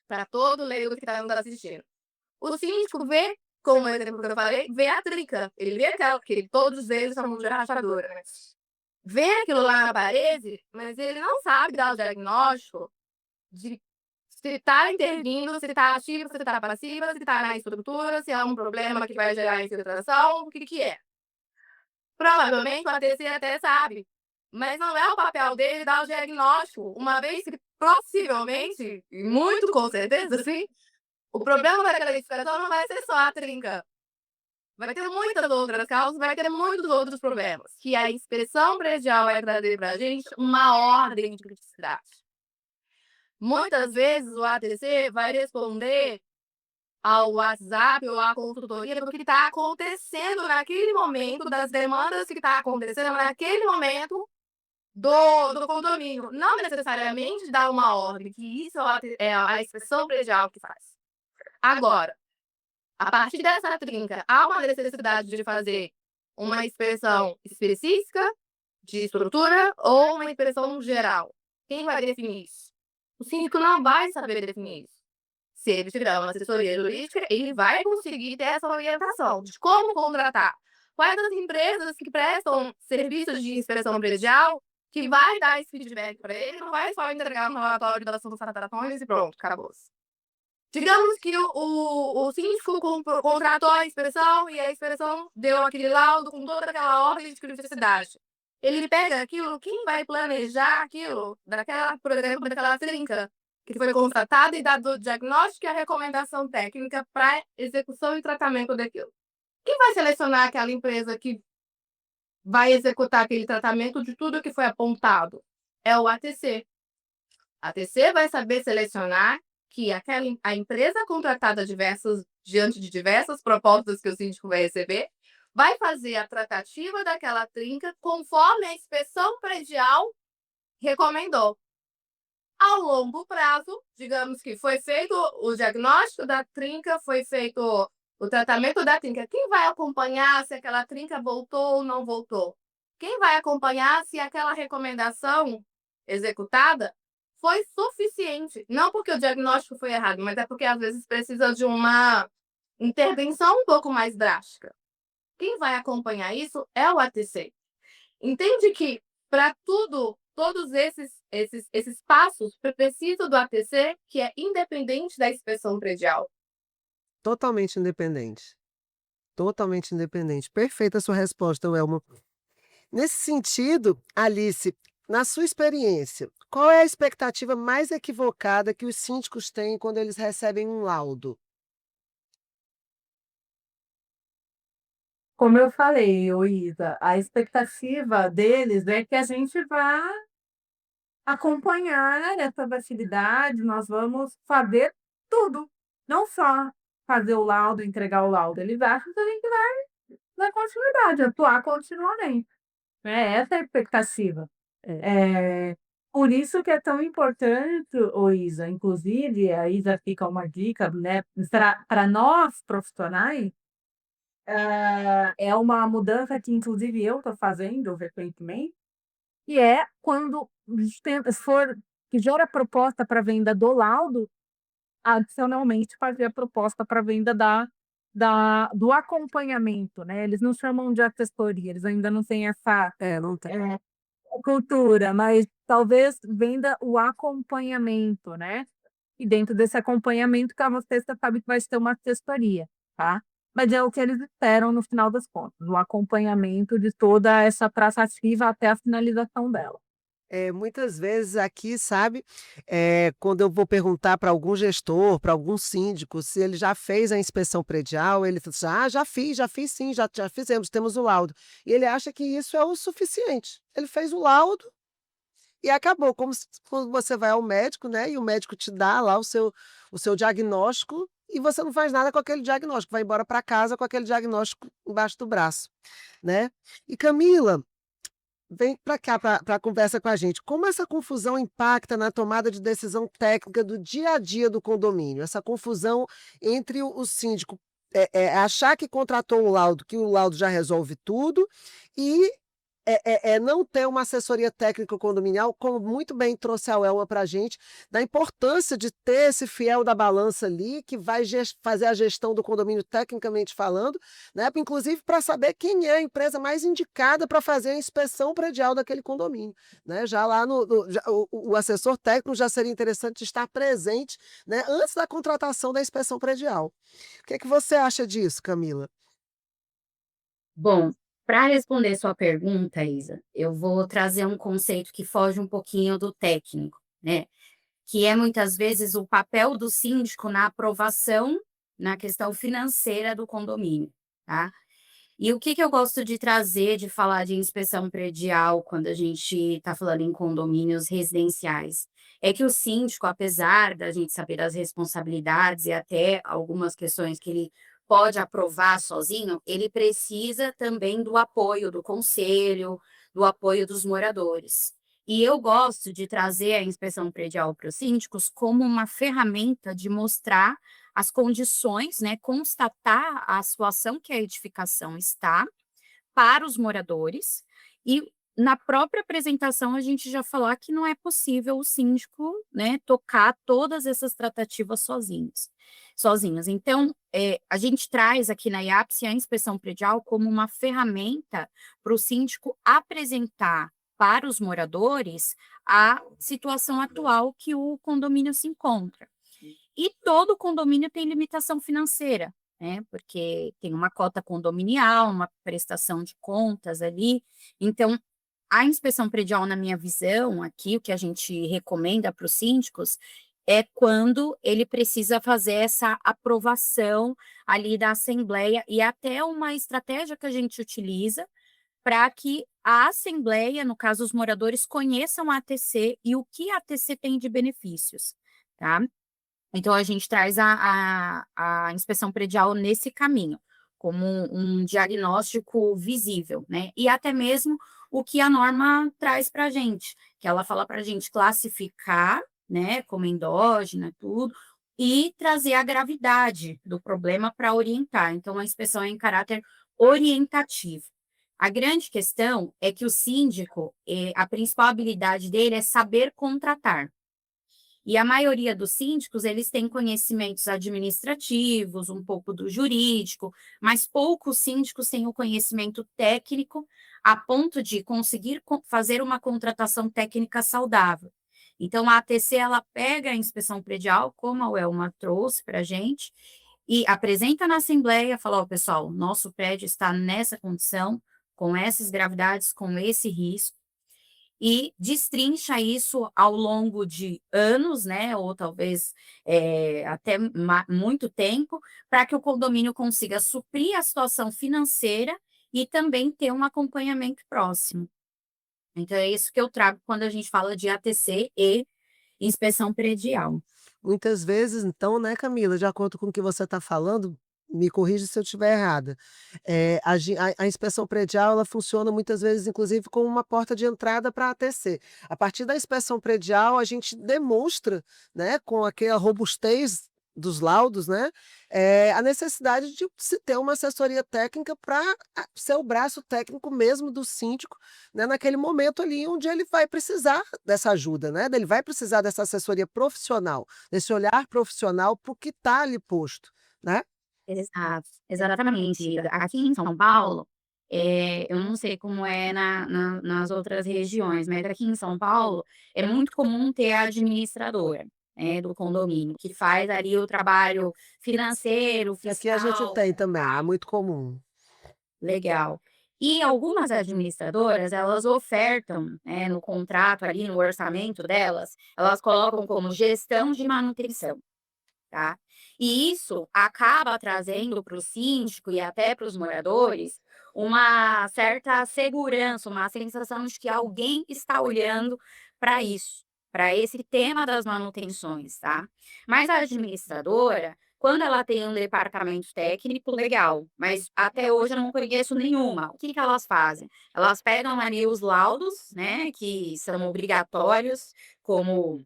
para todo leigo que está nos assistindo. O síndico vê, como exemplo que eu falei, vê a trinca. Ele vê aquela, que todos eles são de rachadura, né? Vê aquilo lá na parede, mas ele não sabe dar o diagnóstico de se está intervindo, se está ativo, se está passiva, se está na estrutura, se é um problema que vai gerar infiltração, o que é. Provavelmente o ATC até sabe, mas não é o papel dele dar o diagnóstico, uma vez que possivelmente, e muito com certeza, sim, o problema daquela edificação não vai ser só a trinca. Vai ter muitas outras causas, vai ter muitos outros problemas. Que a inspeção predial vai trazer para a gente uma ordem de criticidade. Muitas vezes o ATC vai responder ao WhatsApp ou à consultoria do que está acontecendo naquele momento, das demandas que está acontecendo naquele momento do condomínio. Não necessariamente dar uma ordem, que isso é a inspeção predial que faz. Agora, a partir dessa trinca, há uma necessidade de fazer uma inspeção específica de estrutura ou uma inspeção geral. Quem vai definir isso? O síndico não vai saber definir isso. Se ele tiver uma assessoria jurídica, ele vai conseguir ter essa orientação de como contratar. Quais as empresas que prestam serviços de inspeção predial que vai dar esse feedback para ele, não vai só entregar um relatório das constatações e pronto, acabou-se. Digamos que o síndico contratou a inspeção e a inspeção deu aquele laudo com toda aquela ordem de criticidade. Ele pega aquilo, quem vai planejar aquilo, por exemplo, daquela trinca que foi constatada e dado o diagnóstico e a recomendação técnica para execução e tratamento daquilo. Quem vai selecionar aquela empresa que vai executar aquele tratamento de tudo que foi apontado? É o ATC. A ATC vai saber selecionar que a empresa contratada diante de diversas propostas que o síndico vai receber, vai fazer a tratativa daquela trinca conforme a inspeção predial recomendou. Ao longo prazo, digamos que foi feito o diagnóstico da trinca, foi feito o tratamento da trinca. Quem vai acompanhar se aquela trinca voltou ou não voltou? Quem vai acompanhar se aquela recomendação executada foi suficiente? Não porque o diagnóstico foi errado, mas é porque às vezes precisa de uma intervenção um pouco mais drástica. Quem vai acompanhar isso é o ATC. Entende que para todos esses passos, preciso do ATC, que é independente da inspeção predial. Totalmente independente. Totalmente independente. Perfeita a sua resposta, Welma. Nesse sentido, Alice, na sua experiência, qual é a expectativa mais equivocada que os síndicos têm quando eles recebem um laudo? Como eu falei, ô Isa, a expectativa deles é que a gente vá acompanhar essa facilidade, nós vamos fazer tudo, não só fazer o laudo, entregar o laudo. Eles acham que a gente vai dar continuidade, atuar continuamente. Essa é a expectativa. É. Por isso que é tão importante, ô Isa, inclusive, a Isa fica uma dica, né, para nós profissionais, é uma mudança que inclusive eu estou fazendo recentemente, que é quando se for que gera proposta para venda do laudo, adicionalmente fazer a proposta para venda do acompanhamento, né, eles não chamam de assessoria, eles ainda não têm essa, Não tem. cultura, mas talvez venda o acompanhamento, né, e dentro desse acompanhamento cada sexta sabe que vai ter uma assessoria, tá. Mas é o que eles esperam no final das contas, o acompanhamento de toda essa tratativa até a finalização dela. Muitas vezes aqui, sabe, quando eu vou perguntar para algum gestor, para algum síndico, se ele já fez a inspeção predial, ele fala assim: "Ah, já fiz sim, já fizemos, temos o laudo". E ele acha que isso é o suficiente. Ele fez o laudo e acabou, como se quando você vai ao médico, né, e o médico te dá lá o seu diagnóstico e você não faz nada com aquele diagnóstico, vai embora para casa com aquele diagnóstico embaixo do braço, né. E Camila, vem para cá, para a conversa com a gente. Como essa confusão impacta na tomada de decisão técnica do dia a dia do condomínio? Essa confusão entre o síndico, achar que contratou um laudo, que o laudo já resolve tudo, e não ter uma assessoria técnica condominial, como muito bem trouxe a Elma para a gente, da importância de ter esse fiel da balança ali, que vai fazer a gestão do condomínio tecnicamente falando, né? Inclusive para saber quem é a empresa mais indicada para fazer a inspeção predial daquele condomínio. Né? Já lá o assessor técnico já seria interessante estar presente, né, antes da contratação da inspeção predial. O que é que você acha disso, Camila? Bom, para responder sua pergunta, Isa, eu vou trazer um conceito que foge um pouquinho do técnico, né? Que é muitas vezes o papel do síndico na aprovação na questão financeira do condomínio, tá? E o que que eu gosto de trazer, de falar de inspeção predial quando a gente está falando em condomínios residenciais? É que o síndico, apesar da gente saber das responsabilidades e até algumas questões que ele pode aprovar sozinho, ele precisa também do apoio do conselho, do apoio dos moradores. E eu gosto de trazer a inspeção predial para os síndicos como uma ferramenta de mostrar as condições, né, constatar a situação que a edificação está para os moradores e na própria apresentação a gente já falar que não é possível o síndico, né, tocar todas essas tratativas sozinhos. Então, a gente traz aqui na IAPSE a inspeção predial como uma ferramenta para o síndico apresentar para os moradores a situação atual que o condomínio se encontra. E todo condomínio tem limitação financeira, né? Porque tem uma cota condominial, uma prestação de contas ali. Então, a inspeção predial, na minha visão, aqui, o que a gente recomenda para os síndicos é quando ele precisa fazer essa aprovação ali da assembleia e até uma estratégia que a gente utiliza para que a assembleia, no caso os moradores, conheçam a ATC e o que a ATC tem de benefícios, tá? Então, a gente traz a inspeção predial nesse caminho, como um diagnóstico visível, né? E até mesmo o que a norma traz para a gente, que ela fala para a gente classificar, né, como endógena, tudo, e trazer a gravidade do problema para orientar. Então, a inspeção é em caráter orientativo. A grande questão é que o síndico, a principal habilidade dele é saber contratar. E a maioria dos síndicos, eles têm conhecimentos administrativos, um pouco do jurídico, mas poucos síndicos têm o conhecimento técnico a ponto de conseguir fazer uma contratação técnica saudável. Então, a ATC, ela pega a inspeção predial, como a Welma trouxe para a gente, e apresenta na assembleia, fala, ó, pessoal, nosso prédio está nessa condição, com essas gravidades, com esse risco, e destrincha isso ao longo de anos, né, ou talvez até muito tempo, para que o condomínio consiga suprir a situação financeira e também ter um acompanhamento próximo. Então, é isso que eu trago quando a gente fala de ATC e inspeção predial. Muitas vezes, então, né, Camila, de acordo com o que você está falando, me corrija se eu estiver errada, a inspeção predial, ela funciona muitas vezes, inclusive, como uma porta de entrada para a ATC. A partir da inspeção predial, a gente demonstra, né, com aquela robustez dos laudos, né, a necessidade de se ter uma assessoria técnica para ser o braço técnico mesmo do síndico, né, naquele momento ali onde ele vai precisar dessa ajuda, né, ele vai precisar dessa assessoria profissional, desse olhar profissional para o que está ali posto, né. Exato, exatamente. Aqui em São Paulo, eu não sei como é nas outras regiões, mas aqui em São Paulo é muito comum ter a administradora, né, do condomínio, que faz ali o trabalho financeiro, E aqui a gente fiscal, tem também, é muito comum. legal. E algumas administradoras, elas ofertam, né, no contrato ali, no orçamento delas, elas colocam como gestão de manutenção. Tá? E isso acaba trazendo para o síndico e até para os moradores uma certa segurança, uma sensação de que alguém está olhando para isso, para esse tema das manutenções, tá? Mas a administradora, quando ela tem um departamento técnico, legal, mas até hoje eu não conheço nenhuma. O que que elas fazem? Elas pegam ali os laudos, né, que são obrigatórios, como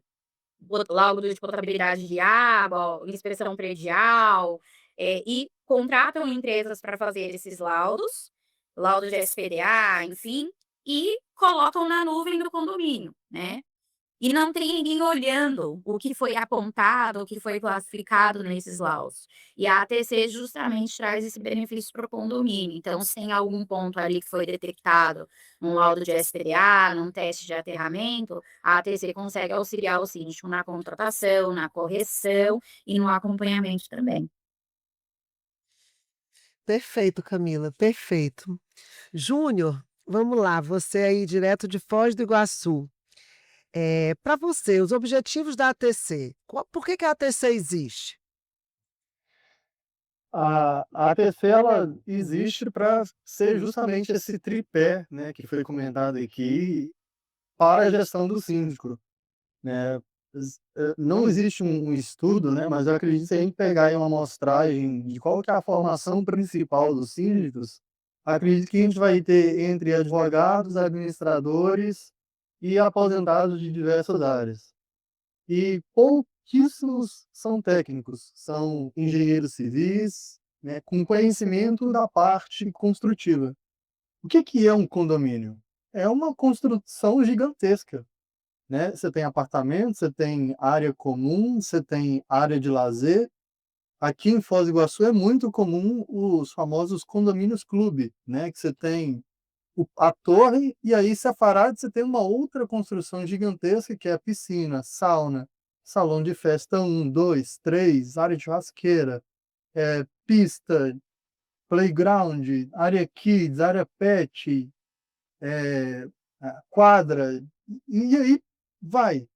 laudo de potabilidade de água, inspeção predial, e contratam empresas para fazer esses laudos, laudo de SPDA, enfim, e colocam na nuvem do condomínio, né. E não tem ninguém olhando o que foi apontado, o que foi classificado nesses laudos. E a ATC justamente traz esse benefício para o condomínio. Então, se tem algum ponto ali que foi detectado num laudo de SPDA, num teste de aterramento, a ATC consegue auxiliar o síndico na contratação, na correção e no acompanhamento também. Perfeito, Camila, perfeito. Júnior, vamos lá, você aí direto de Foz do Iguaçu. Para você, os objetivos da ATC, por que que a ATC existe? A ATC ela existe para ser justamente esse tripé, né, que foi comentado aqui, para a gestão do síndico, né. Não existe um estudo, né, mas eu acredito que se a gente pegar aí uma amostragem de qual que é a formação principal dos síndicos, acredito que a gente vai ter entre advogados, administradores e aposentados de diversas áreas. E pouquíssimos são técnicos, são engenheiros civis, né, com conhecimento da parte construtiva. O que que é um condomínio? É uma construção gigantesca, né? Você tem apartamento, você tem área comum, você tem área de lazer. Aqui em Foz do Iguaçu é muito comum os famosos condomínios clube, né? Que você tem a torre e aí separado você tem uma outra construção gigantesca que é a piscina, sauna, salão de festa um, 2, 3, área de churrasqueira, pista, playground, área kids, área pet, quadra, e aí vai.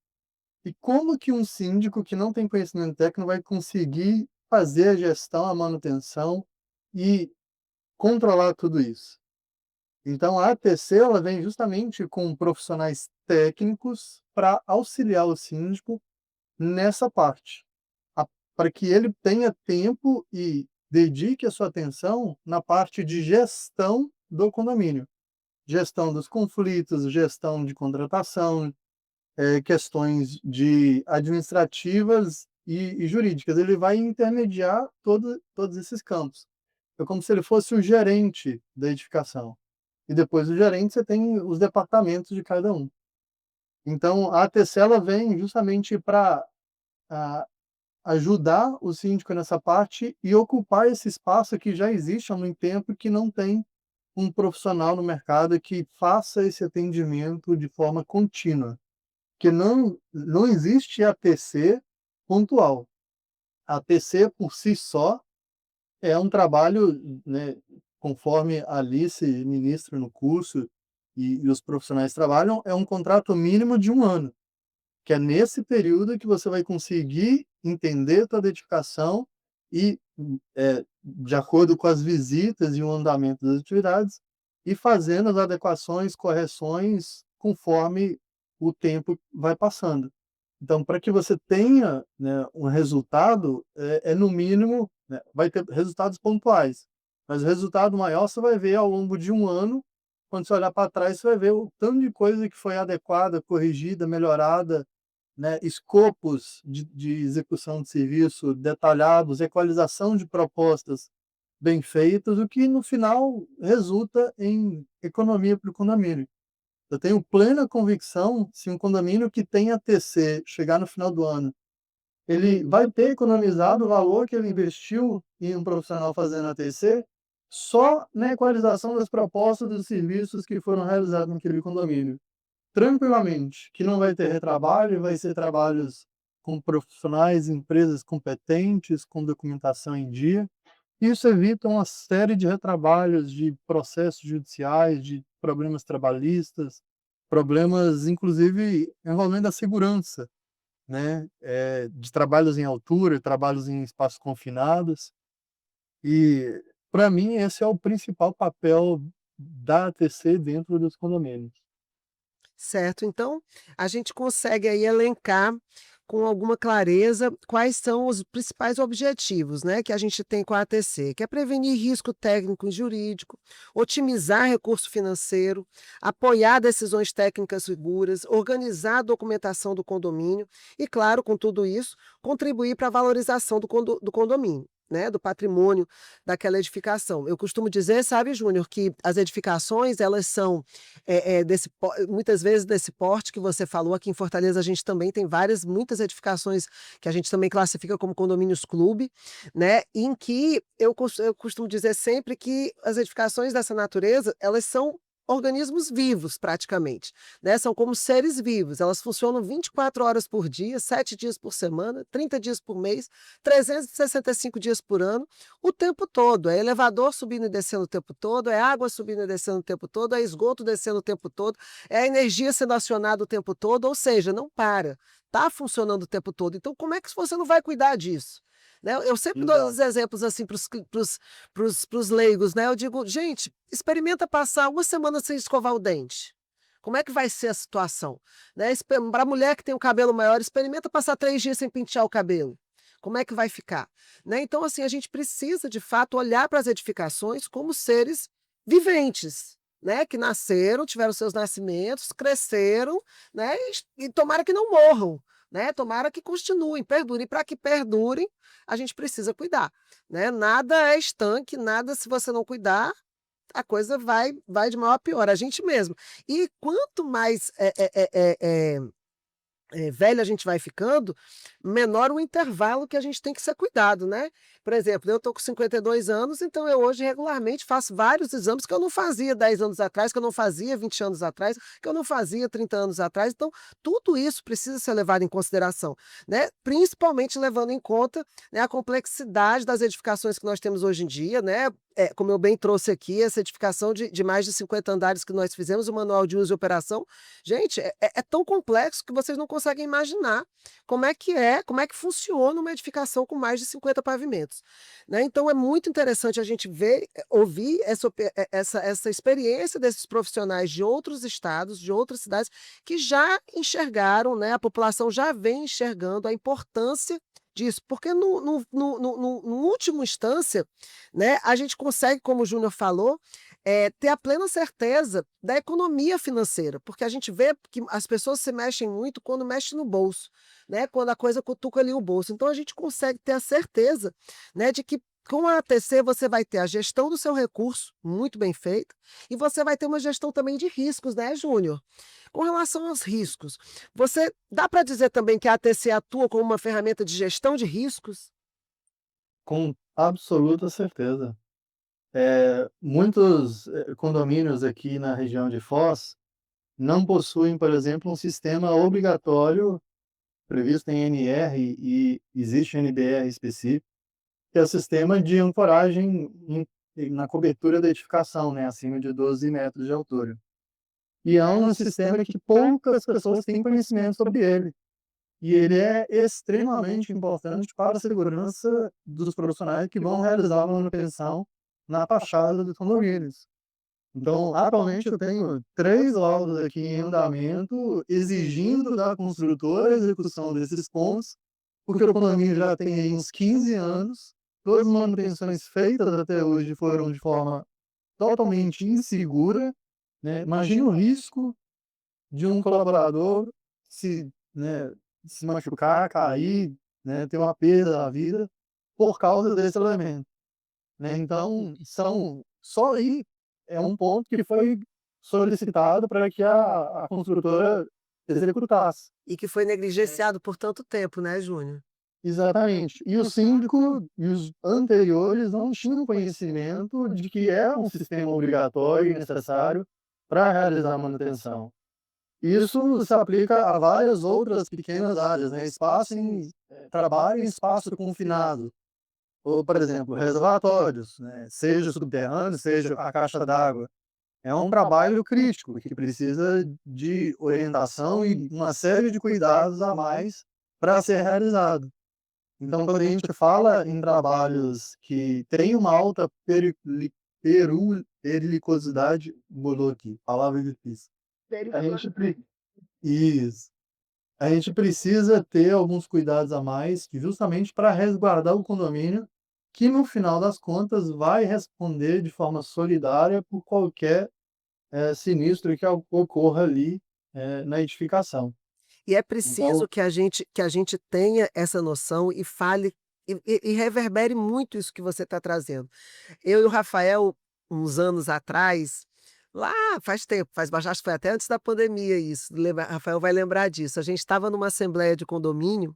E como que um síndico que não tem conhecimento técnico vai conseguir fazer a gestão, a manutenção e controlar tudo isso? Então a ATC ela vem justamente com profissionais técnicos para auxiliar o síndico nessa parte, para que ele tenha tempo e dedique a sua atenção na parte de gestão do condomínio. Gestão dos conflitos, gestão de contratação, questões de administrativas e jurídicas. Ele vai intermediar todos esses campos. É como se ele fosse o gerente da edificação. E depois do gerente você tem os departamentos de cada um. Então a ATC ela vem justamente para ajudar o síndico nessa parte e ocupar esse espaço que já existe há muito tempo e que não tem um profissional no mercado que faça esse atendimento de forma contínua. Que não existe ATC pontual. A ATC por si só é um trabalho, né, conforme a Alice ministra no curso e os profissionais trabalham, é um contrato mínimo de 1 ano, que é nesse período que você vai conseguir entender toda a edificação e, de acordo com as visitas e o andamento das atividades, ir fazendo as adequações, correções, conforme o tempo vai passando. Então, para que você tenha, né, um resultado, no mínimo, né, vai ter resultados pontuais, mas o resultado maior você vai ver ao longo de 1 ano, quando você olhar para trás, você vai ver o tanto de coisa que foi adequada, corrigida, melhorada, né, escopos de execução de serviço detalhados, equalização de propostas bem feitas, o que no final resulta em economia para o condomínio. Eu tenho plena convicção, se um condomínio que tem ATC chegar no final do ano, ele vai ter economizado o valor que ele investiu em um profissional fazendo ATC, só na equalização das propostas dos serviços que foram realizados naquele condomínio. Tranquilamente, que não vai ter retrabalho, vai ser trabalhos com profissionais, empresas competentes, com documentação em dia. Isso evita uma série de retrabalhos, de processos judiciais, de problemas trabalhistas, problemas inclusive envolvendo a segurança, né, de trabalhos em altura, trabalhos em espaços confinados. E, para mim, esse é o principal papel da ATC dentro dos condomínios. Certo, então a gente consegue aí elencar com alguma clareza quais são os principais objetivos, né, que a gente tem com a ATC, que é prevenir risco técnico e jurídico, otimizar recurso financeiro, apoiar decisões técnicas seguras, organizar a documentação do condomínio e, claro, com tudo isso, contribuir para a valorização do condomínio. Né, do patrimônio daquela edificação. Eu costumo dizer, sabe, Júnior, que as edificações elas são muitas vezes desse porte que você falou. Aqui em Fortaleza a gente também tem muitas edificações que a gente também classifica como condomínios clube, né? Em que eu costumo dizer sempre que as edificações dessa natureza elas são organismos vivos praticamente, né? São como seres vivos, elas funcionam 24 horas por dia, 7 dias por semana, 30 dias por mês, 365 dias por ano, o tempo todo. É elevador subindo e descendo o tempo todo, é água subindo e descendo o tempo todo, é esgoto descendo o tempo todo, é energia sendo acionada o tempo todo, ou seja, não para, está funcionando o tempo todo. Então, como é que você não vai cuidar disso? Né? Eu sempre dou os exemplos assim para os leigos, né? Eu digo, gente, experimenta passar uma semana sem escovar o dente. Como é que vai ser a situação? Né? Para a mulher que tem o cabelo maior, experimenta passar 3 dias sem pentear o cabelo. Como é que vai ficar? Né? Então, assim, a gente precisa, de fato, olhar para as edificações como seres viventes, né? Que nasceram, tiveram seus nascimentos, cresceram, né? E tomara que não morram, né? Tomara que continuem, perdurem. E para que perdurem, a gente precisa cuidar, né? Nada é estanque, nada se você não cuidar, a coisa vai de mal a pior, a gente mesmo. E quanto mais velho a gente vai ficando, menor o intervalo que a gente tem que ser cuidado, né? Por exemplo, eu estou com 52 anos, então eu hoje regularmente faço vários exames que eu não fazia 10 anos atrás, que eu não fazia 20 anos atrás, que eu não fazia 30 anos atrás. Então, tudo isso precisa ser levado em consideração, né? Principalmente levando em conta, né, a complexidade das edificações que nós temos hoje em dia, né? Como eu bem trouxe aqui, essa edificação de mais de 50 andares que nós fizemos, o manual de uso e operação. Gente, é tão complexo que vocês não conseguem imaginar como é que funciona uma edificação com mais de 50 pavimentos, né? Então é muito interessante a gente ver, ouvir essa experiência desses profissionais de outros estados, de outras cidades, que já enxergaram, né? A população já vem enxergando a importância disso, porque no último instância, né, a gente consegue, como o Júnior falou, ter a plena certeza da economia financeira, porque a gente vê que as pessoas se mexem muito quando mexem no bolso, né, quando a coisa cutuca ali o bolso. Então a gente consegue ter a certeza, né, de que com a ATC você vai ter a gestão do seu recurso muito bem feita e você vai ter uma gestão também de riscos, né, Júnior? Com relação aos riscos, você dá para dizer também que a ATC atua como uma ferramenta de gestão de riscos? Com absoluta certeza. Muitos, condomínios aqui na região de Foz não possuem, por exemplo, um sistema obrigatório previsto em NR e existe NBR específico, que é o sistema de ancoragem na cobertura da edificação, né, acima de 12 metros de altura. E é um sistema que poucas pessoas têm conhecimento sobre ele. E ele é extremamente importante para a segurança dos profissionais que vão realizar a manutenção na fachada dos condomínios. Então, atualmente eu tenho 3 laudos aqui em andamento, exigindo da construtora a execução desses pontos, porque o condomínio já tem aí uns 15 anos, todas as manutenções feitas até hoje foram de forma totalmente insegura, né. Imagine o risco de um colaborador se, né, se machucar, cair, né, ter uma perda na vida por causa desse elemento, né. Então, só aí é um ponto que foi solicitado para que a construtora executasse. E que foi negligenciado por tanto tempo, né, Júnior? Exatamente. E o síndico e os anteriores não tinham conhecimento de que é um sistema obrigatório e necessário para realizar a manutenção. Isso se aplica a várias outras pequenas áreas, né, trabalho em espaço confinado, ou, por exemplo, reservatórios, né, seja subterrâneo, seja a caixa d'água. É um trabalho crítico que precisa de orientação e uma série de cuidados a mais para ser realizado. Então, quando a gente fala em trabalhos que têm uma alta periculosidade, mudou aqui, palavra difícil. A gente pre Isso. A gente precisa ter alguns cuidados a mais, que justamente para resguardar o condomínio, que no final das contas vai responder de forma solidária por qualquer, sinistro que ocorra ali, na edificação. E é preciso Então que a gente tenha essa noção e fale e reverbere muito isso que você está trazendo. Eu e o Rafael, uns anos atrás, lá faz tempo, acho que foi até antes da pandemia isso, Rafael vai lembrar disso, a gente estava numa assembleia de condomínio,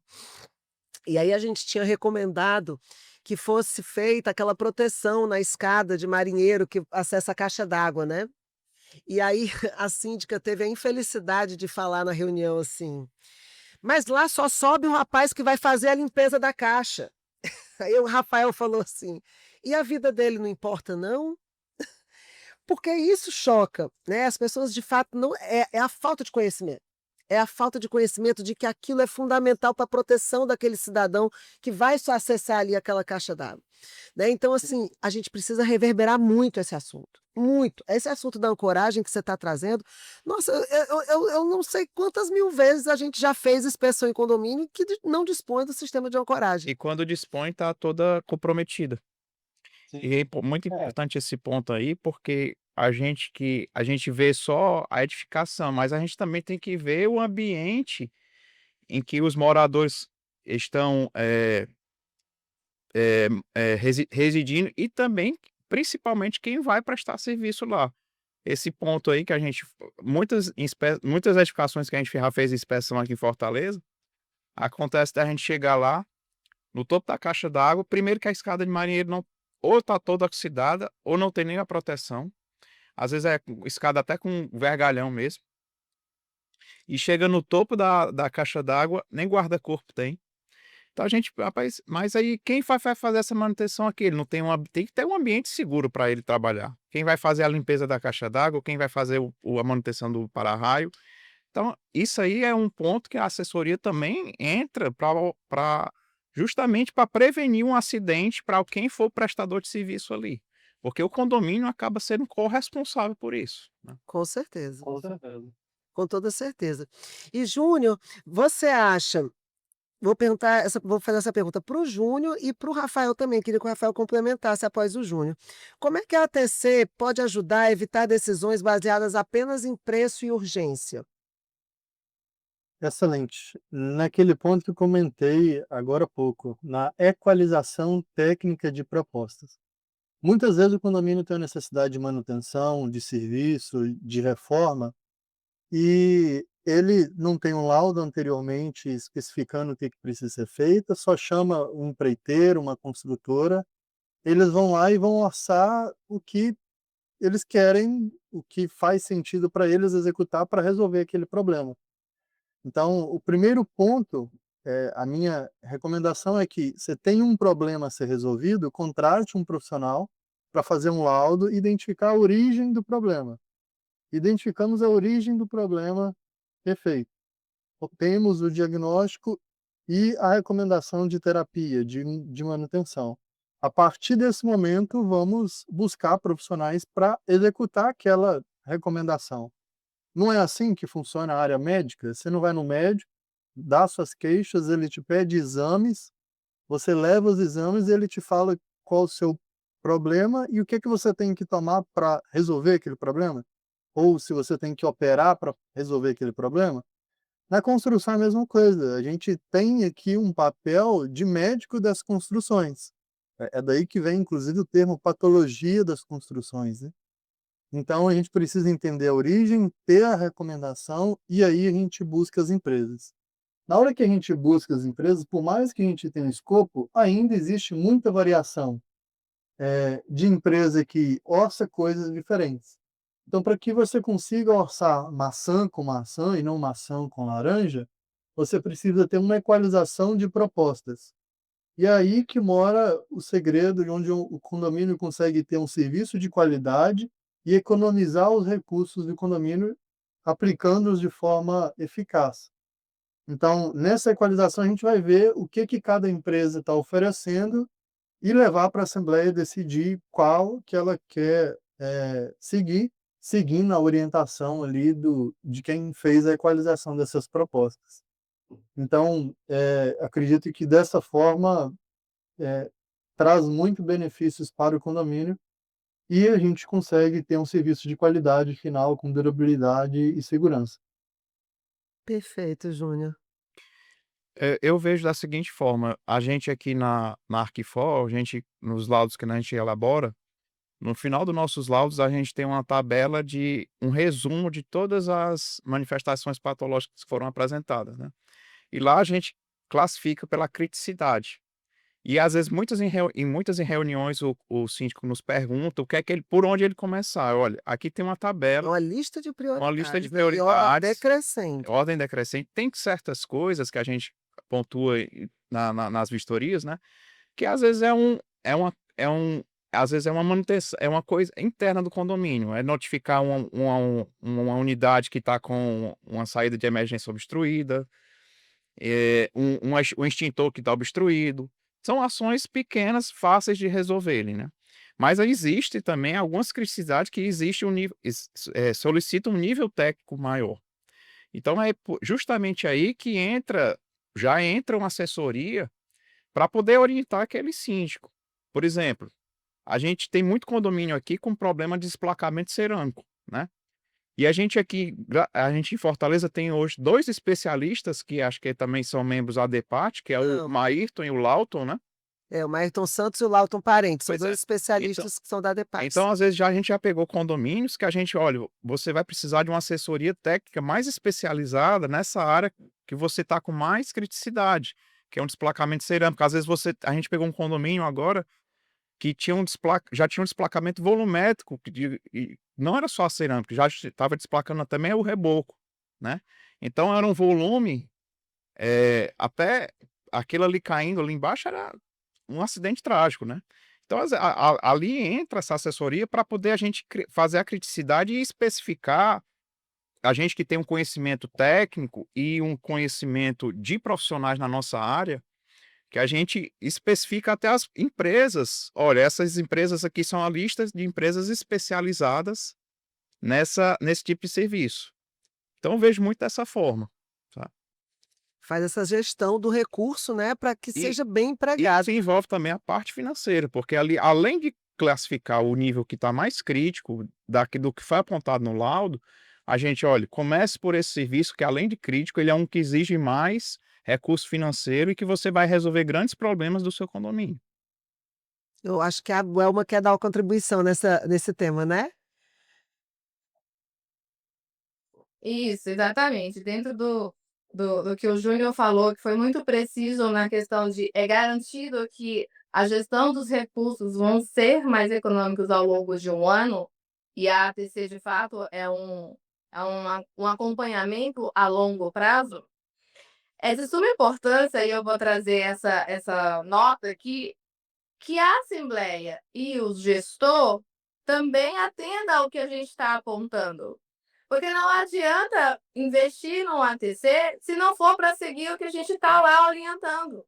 e aí a gente tinha recomendado que fosse feita aquela proteção na escada de marinheiro que acessa a caixa d'água, né. E aí a síndica teve a infelicidade de falar na reunião assim: "Mas lá só sobe o rapaz que vai fazer a limpeza da caixa". Aí o Rafael falou assim: "E a vida dele não importa não?". Porque isso choca, né, as pessoas de fato não é a falta de conhecimento. É a falta de conhecimento de que aquilo é fundamental para a proteção daquele cidadão que vai só acessar ali aquela caixa d'água, né. Então assim, a gente precisa reverberar muito esse assunto, muito. Esse assunto da ancoragem que você está trazendo, nossa, eu não sei quantas mil vezes a gente já fez inspeção em condomínio que não dispõe do sistema de ancoragem. E quando dispõe, tá toda comprometida. E é sim. muito É. importante esse ponto aí, porque a gente vê só a edificação, mas a gente também tem que ver o ambiente em que os moradores estão, residindo e também, principalmente, quem vai prestar serviço lá. Esse ponto aí que a gente muitas edificações que a gente já fez inspeção aqui em Fortaleza, acontece da gente chegar lá, no topo da caixa d'água, primeiro que a escada de marinheiro não ou tá toda oxidada ou não tem nem a proteção, às vezes é escada até com vergalhão mesmo, e chega no topo da caixa d'água, nem guarda-corpo tem. Então a gente rapaz, mas aí quem vai fazer essa manutenção aqui? Ele não tem tem que ter um ambiente seguro para ele trabalhar. Quem vai fazer a limpeza da caixa d'água, quem vai fazer a manutenção do para-raio. Então, isso aí é um ponto que a assessoria também entra para justamente para prevenir um acidente para quem for o prestador de serviço ali. Porque o condomínio acaba sendo corresponsável por isso, né. Com certeza, Com certeza. com toda certeza. E Júnior, você acha vou fazer essa pergunta para o Júnior e para o Rafael também, queria que o Rafael complementasse após o Júnior. Como é que a ATC pode ajudar a evitar decisões baseadas apenas em preço e urgência? Excelente. Naquele ponto que eu comentei agora há pouco, na equalização técnica de propostas. Muitas vezes o condomínio tem uma necessidade de manutenção, de serviço, de reforma, e ele não tem um laudo anteriormente especificando o que precisa ser feito, só chama um empreiteiro, uma construtora, eles vão lá e vão orçar o que eles querem, o que faz sentido para eles executar para resolver aquele problema. Então, o primeiro ponto, a minha recomendação é que você tem um problema a ser resolvido, contrate um profissional para fazer um laudo e identificar a origem do problema. Identificamos a origem do problema, perfeito. Temos o diagnóstico e a recomendação de terapia, de manutenção. A partir desse momento, vamos buscar profissionais para executar aquela recomendação. Não é assim que funciona a área médica? Você não vai no médico, dá suas queixas, ele te pede exames, você leva os exames e ele te fala qual o seu problema e o que que você tem que tomar para resolver aquele problema, ou se você tem que operar para resolver aquele problema. Na construção é a mesma coisa, a gente tem aqui um papel de médico das construções. É daí que vem inclusive o termo patologia das construções, né. Então a gente precisa entender a origem, ter a recomendação, e aí a gente busca as empresas. Na hora que a gente busca as empresas, por mais que a gente tenha escopo, ainda existe muita variação, de empresa que orça coisas diferentes. Então, para que você consiga orçar maçã com maçã e não maçã com laranja, você precisa ter uma equalização de propostas. E é aí que mora o segredo de onde o condomínio consegue ter um serviço de qualidade e economizar os recursos do condomínio, aplicando-os de forma eficaz. Então, nessa equalização, a gente vai ver o que cada empresa está oferecendo e levar para a assembleia decidir qual que ela quer, seguir, seguindo a orientação ali de quem fez a equalização dessas propostas. Então, acredito que dessa forma, traz muito benefícios para o condomínio e a gente consegue ter um serviço de qualidade final com durabilidade e segurança. Perfeito, Júnior. Eu vejo da seguinte forma, a gente aqui na Arquifor, a gente nos laudos que a gente elabora, no final dos nossos laudos a gente tem uma tabela de um resumo de todas as manifestações patológicas que foram apresentadas, né. E lá a gente classifica pela criticidade. E às vezes muitas em reuniões o síndico nos pergunta o que é que ele por onde ele começar. Olha, aqui tem Uma lista de uma lista de prioridades, né, prioridades, decrescente. ordem decrescente. Tem certas coisas que a gente pontua nas vistorias, né, que às vezes às vezes é uma manutenção, é uma coisa interna do condomínio, é notificar uma unidade que está com uma saída de emergência obstruída, um extintor que está obstruído. São ações pequenas, fáceis de resolverem, né. Mas aí existe também algumas criticidades que existe um nível solicitam um nível técnico maior. Então é justamente aí que já entra uma assessoria para poder orientar aquele síndico. Por exemplo, a gente tem muito condomínio aqui com problema de esplacamento cerâmico, né. E a gente aqui, a gente em Fortaleza tem hoje 2 especialistas que acho que também são membros da ADEPAT, que é o Hã. Maírton e o Lauton, né. É, o Mayrton Santos e o Lauton Parente, são Pois 2 é. Então especialistas que são da Adepax. então às vezes a gente já pegou condomínios que a gente: "Olha, você vai precisar de uma assessoria técnica mais especializada nessa área que você está com mais criticidade", que é um desplacamento cerâmico. Às vezes a gente pegou um condomínio agora que já tinha um desplacamento volumétrico e não era só a cerâmica, já estava desplacando também o reboco, né. Então era um volume, até aquilo ali caindo ali embaixo era um acidente trágico, né. Então ali entra essa assessoria para poder a gente fazer a criticidade e especificar, a gente que tem um conhecimento técnico e um conhecimento de profissionais na nossa área, que a gente especifica até as empresas. Olha, essas empresas aqui são a lista de empresas especializadas nesse tipo de serviço. Então eu vejo muito dessa forma, tá. Faz essa gestão do recurso, né, para que E seja bem isso empregado. envolve também a parte financeira, porque ali, além de classificar o nível que está mais crítico do que foi apontado no laudo, a gente, olha, comece por esse serviço que além de crítico, ele é um que exige mais recurso financeiro e que você vai resolver grandes problemas do seu condomínio. Eu acho que a Welma quer dar uma contribuição nesse tema, né? Isso, exatamente. Dentro do que o Júnior falou, que foi muito preciso na questão de é garantido que a gestão dos recursos vão ser mais econômicos ao longo de um ano, e a ATC de fato um acompanhamento a longo prazo. É de suma importância, e eu vou trazer essa nota aqui, que a assembleia e o gestor também atenda ao que a gente está apontando. Porque não adianta investir no ATC se não for para seguir o que a gente está lá orientando.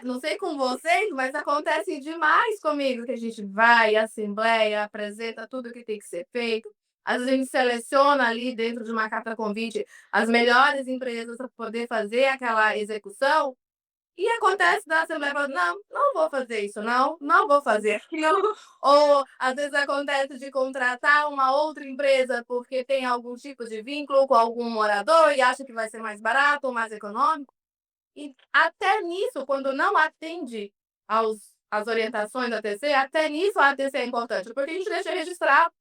Não sei com vocês, mas acontece demais comigo que a gente vai à assembleia, apresenta tudo o que tem que ser feito. Às vezes a gente seleciona ali dentro de uma carta convite as melhores empresas para poder fazer aquela execução, E acontece da Assembleia falar: "Não, não vou fazer isso não, não vou fazer aquilo", ou às vezes acontece de contratar uma outra empresa porque tem algum tipo de vínculo com algum morador e acha que vai ser mais barato ou mais econômico. E até nisso, quando não atende às orientações da TC, até nisso a TC é importante, porque a gente deixa registrado.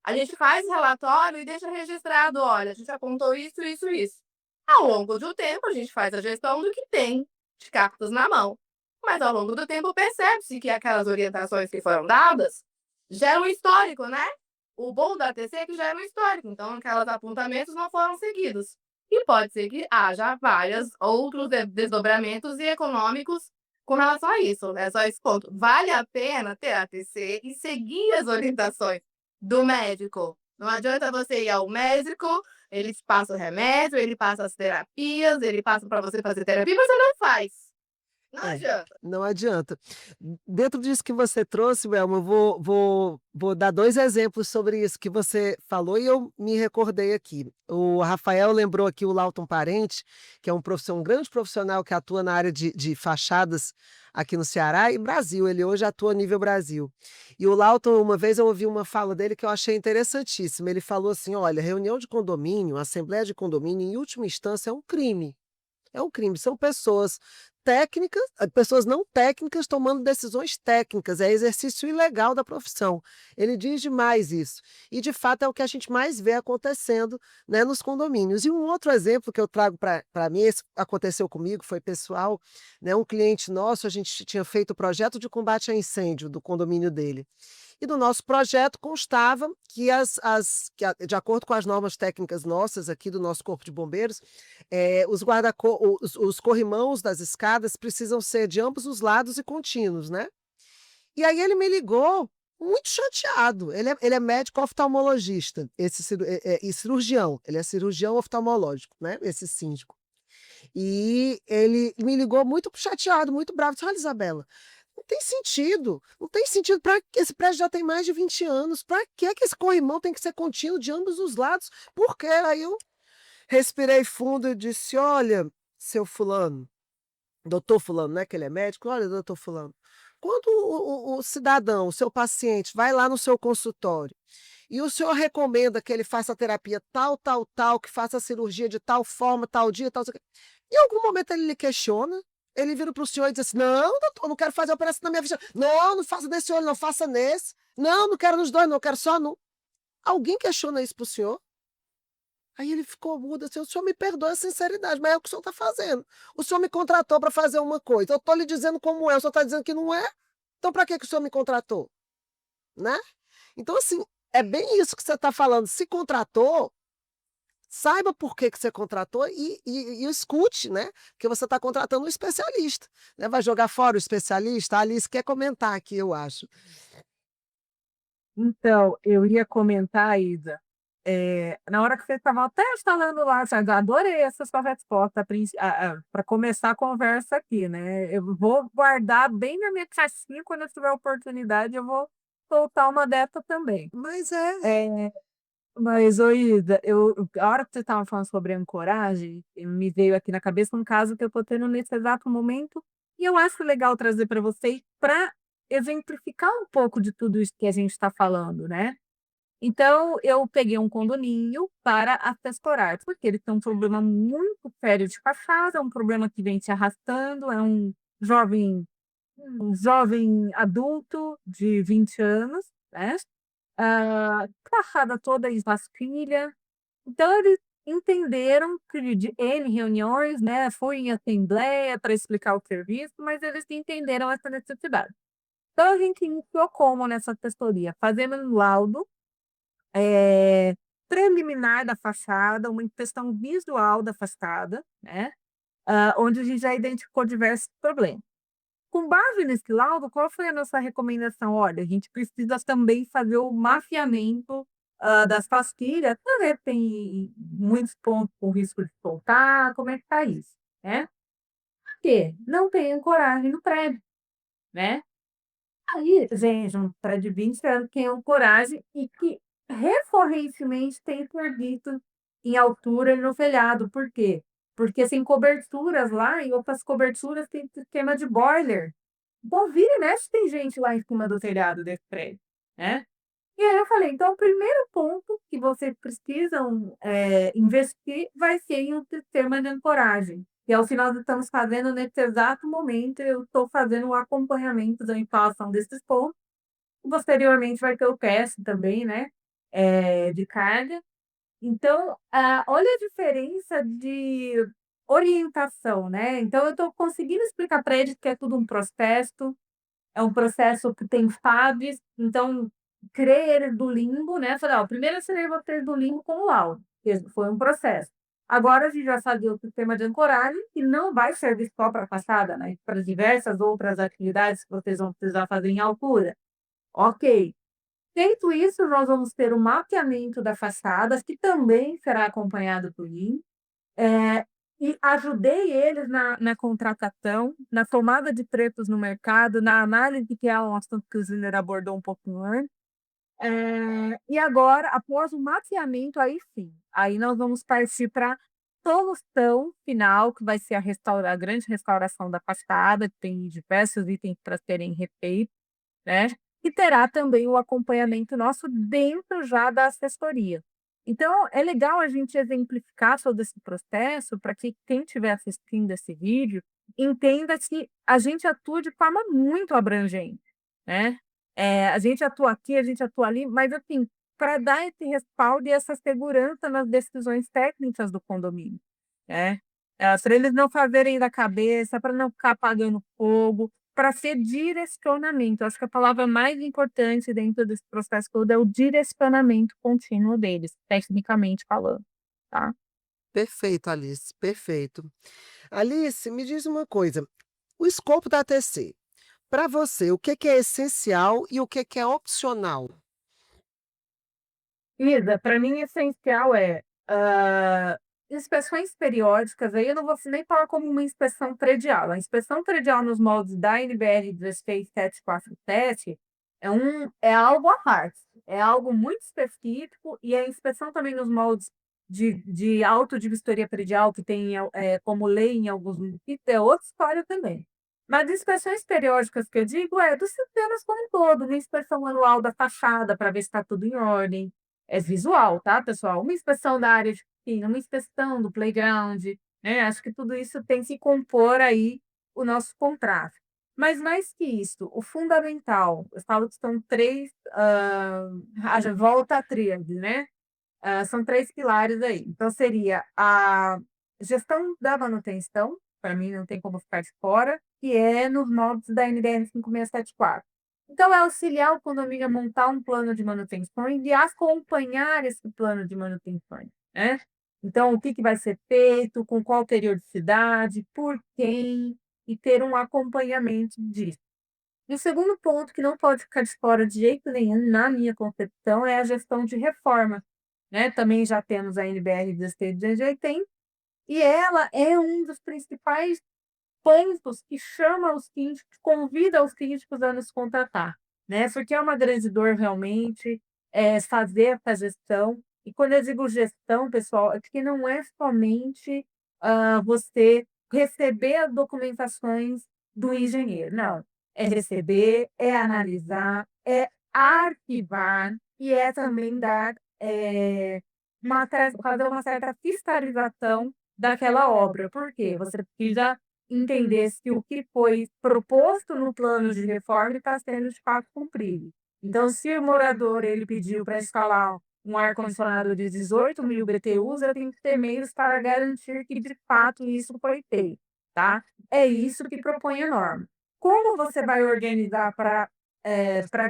A gente faz relatório e deixa registrado: "Olha, a gente apontou isso, isso, isso". Ao longo do tempo, a gente faz a gestão do que tem de cartas na mão, mas ao longo do tempo percebe-se que aquelas orientações que foram dadas geram um histórico, né. O bom da TC é que gera um histórico, então aqueles apontamentos não foram seguidos. E pode ser que haja vários outros desdobramentos e econômicos com relação a isso, é só esse ponto. Vale a pena ter a TC e seguir as orientações do médico. Não adianta você ir ao médico, ele te passa o remédio, ele passa as terapias, ele passa para você fazer terapia, mas você não faz. Não É, adianta. não adianta. Dentro disso que você trouxe, Welma, eu vou dar 2 exemplos sobre isso que você falou e eu me recordei aqui. O Rafael lembrou aqui o Lauton Parente, que é um grande profissional que atua na área de fachadas aqui no Ceará e Brasil, ele hoje atua a nível Brasil. E o Lauton, uma vez eu ouvi uma fala dele que eu achei interessantíssima, ele falou assim: "Olha, reunião de condomínio, assembleia de condomínio, em última instância, é um crime". É um crime, são pessoas técnicas, pessoas não técnicas tomando decisões técnicas, é exercício ilegal da profissão. Ele diz demais isso. E de fato é o que a gente mais vê acontecendo, né, nos condomínios. E um outro exemplo que eu trago para mim, esse aconteceu comigo, foi pessoal, né, um cliente nosso, a gente tinha feito o projeto de combate a incêndio do condomínio dele. E no nosso projeto constava que de acordo com as normas técnicas nossas aqui do nosso corpo de bombeiros, os corrimãos das escadas precisam ser de ambos os lados e contínuos, né. E aí ele me ligou muito chateado, ele é médico oftalmologista, e cirurgião, ele é cirurgião oftalmológico, né, esse síndico. E ele me ligou muito chateado, muito bravo, disse: "Olha, Isabela, não tem sentido, para esse prédio já tem mais de 20 anos, para que esse corrimão tem que ser contínuo de ambos os lados? Por quê?". Aí eu respirei fundo e disse: "Olha, seu fulano", doutor fulano, né, que ele é médico, "olha, doutor fulano, quando o cidadão, o seu paciente vai lá no seu consultório e o senhor recomenda que ele faça a terapia tal, tal, tal, que faça a cirurgia de tal forma, tal dia, tal, em algum momento ele lhe questiona, ele vira para o senhor e diz assim: "Não, doutor, não quero fazer a operação na minha vista. Não, não faça nesse olho não, faça nesse. Não, não quero nos 2 não, quero só num". Alguém questiona isso para o senhor? Aí ele ficou mudo assim: "O senhor me perdoe a sinceridade, mas é o que o senhor está fazendo. O senhor me contratou para fazer uma coisa, eu estou lhe dizendo como é, o senhor está dizendo que não é, então para que o senhor me contratou?", né. Então assim, é bem isso que você está falando, se contratou, saiba por que que você contratou e escute, né, porque você está contratando um especialista, né, vai jogar fora o especialista? A Alice quer comentar aqui, eu acho. Então, eu ia comentar, Isa, na hora que você estava até falando lá, já adorei essa sua resposta para começar a conversa aqui, né, eu vou guardar bem na minha caixinha, quando eu tiver oportunidade eu vou soltar uma dessa também. Mas é. Eh Mas, ô Ida, a hora que você estava falando sobre ancoragem, me veio aqui na cabeça um caso que eu estou tendo nesse exato momento, e eu acho legal trazer para vocês para exemplificar um pouco de tudo isso que a gente está falando, né. Então, eu peguei um condomínio para assessorar, porque eles têm um problema muito sério de fachada, é um problema que vem se arrastando, é jovem um jovem adulto de 20 anos, né. Fachada toda esbastilha. Então eles entenderam que de N reuniões, né, foi em assembleia para explicar o serviço, mas eles entenderam essa necessidade. Então a gente iniciou como nessa assessoria? Fazendo um laudo, eh, preliminar da fachada, uma inspeção visual da fachada, né, onde a gente já identificou diversos problemas. Com base nesse laudo, qual foi a nossa recomendação? Olha, a gente precisa também fazer o mapeamento, das pastilhas, para ver se tem muitos pontos com risco de soltar, como é que está isso, né. Por quê? Não tem ancoragem no prédio, né. Aí, gente, um prédio de 20 anos tem ancoragem e que recorrentemente tem perdido em altura e no telhado. Por quê? porque tem coberturas lá e outras coberturas tem sistema de boiler. Então, vira e mexe, tem gente lá em cima do telhado desse prédio, né? E aí eu falei, então o primeiro ponto que vocês precisam investir vai ser em um sistema de ancoragem. E é o que nós estamos fazendo nesse exato momento, eu estou fazendo o acompanhamento da instalação desses pontos. Posteriormente vai ter o teste também, né? De carga. Então, olha a diferença de orientação, né? Então, eu estou conseguindo explicar para eles que é tudo um processo, é um processo que tem fases, então tirei eles do limbo, né? Falei, ó, primeiro eu tirei vocês do limbo com o laudo, que foi um processo. Agora a gente já sabia o sistema de ancoragem, que não vai servir só para a fachada, né? Para diversas outras atividades que vocês vão precisar fazer em altura. Ok. Feito isso, nós vamos ter o mapeamento da fachada, que também será acompanhado por mim. E ajudei eles na contratação, na tomada de preços no mercado, na análise, que é um assunto que o Ziller abordou um pouquinho antes. E agora, após o mapeamento, aí sim, aí nós vamos partir para a solução final, que vai ser a grande restauração da fachada, que tem diversos itens para serem refeitos, né? E terá também o acompanhamento nosso dentro já da assessoria. Então, é legal a gente exemplificar todo esse processo para que quem estiver assistindo esse vídeo entenda que a gente atua de forma muito abrangente, né? A gente atua aqui, a gente atua ali, mas assim, para dar esse respaldo e essa segurança nas decisões técnicas do condomínio, né? Para eles não fazerem da cabeça, para não ficar apagando fogo, para ser direcionamento. Acho que a palavra mais importante dentro desse processo todo é o direcionamento contínuo deles, tecnicamente falando, tá? Perfeito, Alice, perfeito. Alice, me diz uma coisa, o escopo da ATC, para você, o que que é essencial e o que que é opcional? Isa, para mim essencial inspeções periódicas, aí eu não vou nem falar como uma inspeção predial. A inspeção predial nos moldes da NBR 16747 é algo à parte, é algo muito específico, e a inspeção também nos moldes de auto de vistoria predial, que tem como lei em alguns municípios, é outra história também. Mas inspeções periódicas que eu digo é dos sistemas como um todo, uma inspeção anual da fachada para ver se está tudo em ordem, é visual, tá, pessoal? Uma inspeção da área de piscina, uma inspeção do playground, né? Acho que tudo isso tem que compor aí o nosso contrato. Mas mais que isso, o fundamental, eu falo que são três, volta à tríade, né? São três pilares aí. Então, seria a gestão da manutenção, para mim não tem como ficar de fora, que é nos moldes da NBR 5674. Então, é auxiliar o condomínio a montar um plano de manutenção e acompanhar esse plano de manutenção, né? Então, o que que vai ser feito, com qual periodicidade, por quem, e ter um acompanhamento disso. E o segundo ponto que não pode ficar de fora de jeito nenhum, na minha concepção, é a gestão de reforma, né? Também já temos a NBR 16.280, e ela é um dos principais pontos que chama os síndicos, convida os síndicos a nos contratar, né? Porque é uma grande dor realmente fazer essa gestão. E quando eu digo gestão, pessoal, é que não é somente você receber as documentações do engenheiro, não. É receber, é analisar, é arquivar e é também dar fazer uma certa fiscalização daquela obra. Por quê? Você precisa entender se o que foi proposto no plano de reforma está sendo de fato cumprido. Então, se o morador ele pediu para instalar um ar-condicionado de 18.000 BTUs, eu tenho que ter meios para garantir que de fato isso foi feito, tá? É isso que propõe a norma. Como você vai organizar para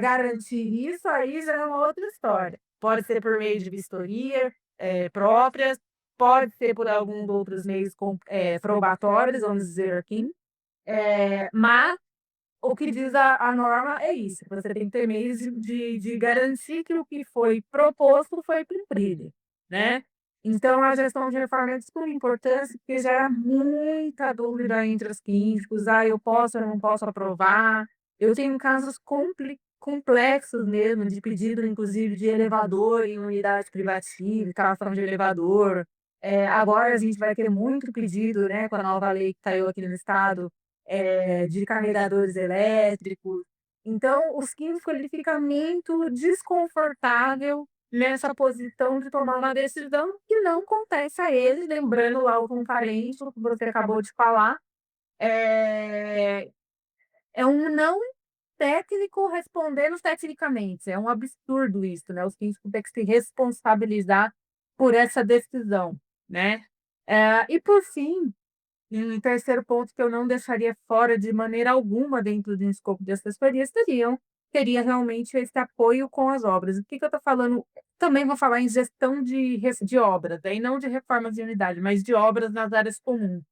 garantir isso, aí já é uma outra história. Pode ser por meio de vistoria próprias, pode ser por alguns outros meios probatórios, vamos dizer assim, mas o que diz a norma é isso: você tem que ter meios de garantir que o que foi proposto foi cumprido, né? Então, a gestão de reforma é de suma importância, porque gera muita dúvida entre os síndicos. Eu posso, eu não posso aprovar. Eu tenho casos complexos mesmo, de pedido, inclusive, de elevador em unidade privativa, instalação de elevador, Agora a gente vai ter muito pedido, né, com a nova lei que saiu aqui no estado, de carregadores elétricos. Então, o síndico ele fica muito desconfortável nessa posição de tomar uma decisão que não acontece a ele, lembrando lá o comparente, o que você acabou de falar, é, é um não técnico respondendo tecnicamente. É um absurdo isso, né? O síndico tem que se responsabilizar por essa decisão, né? E por fim, um terceiro ponto que eu não deixaria fora de maneira alguma dentro de um escopo de assessoria seria realmente esse apoio com as obras. O que que eu estou falando? Também vou falar em gestão de obras, aí não de reformas de unidade, mas de obras nas áreas comuns.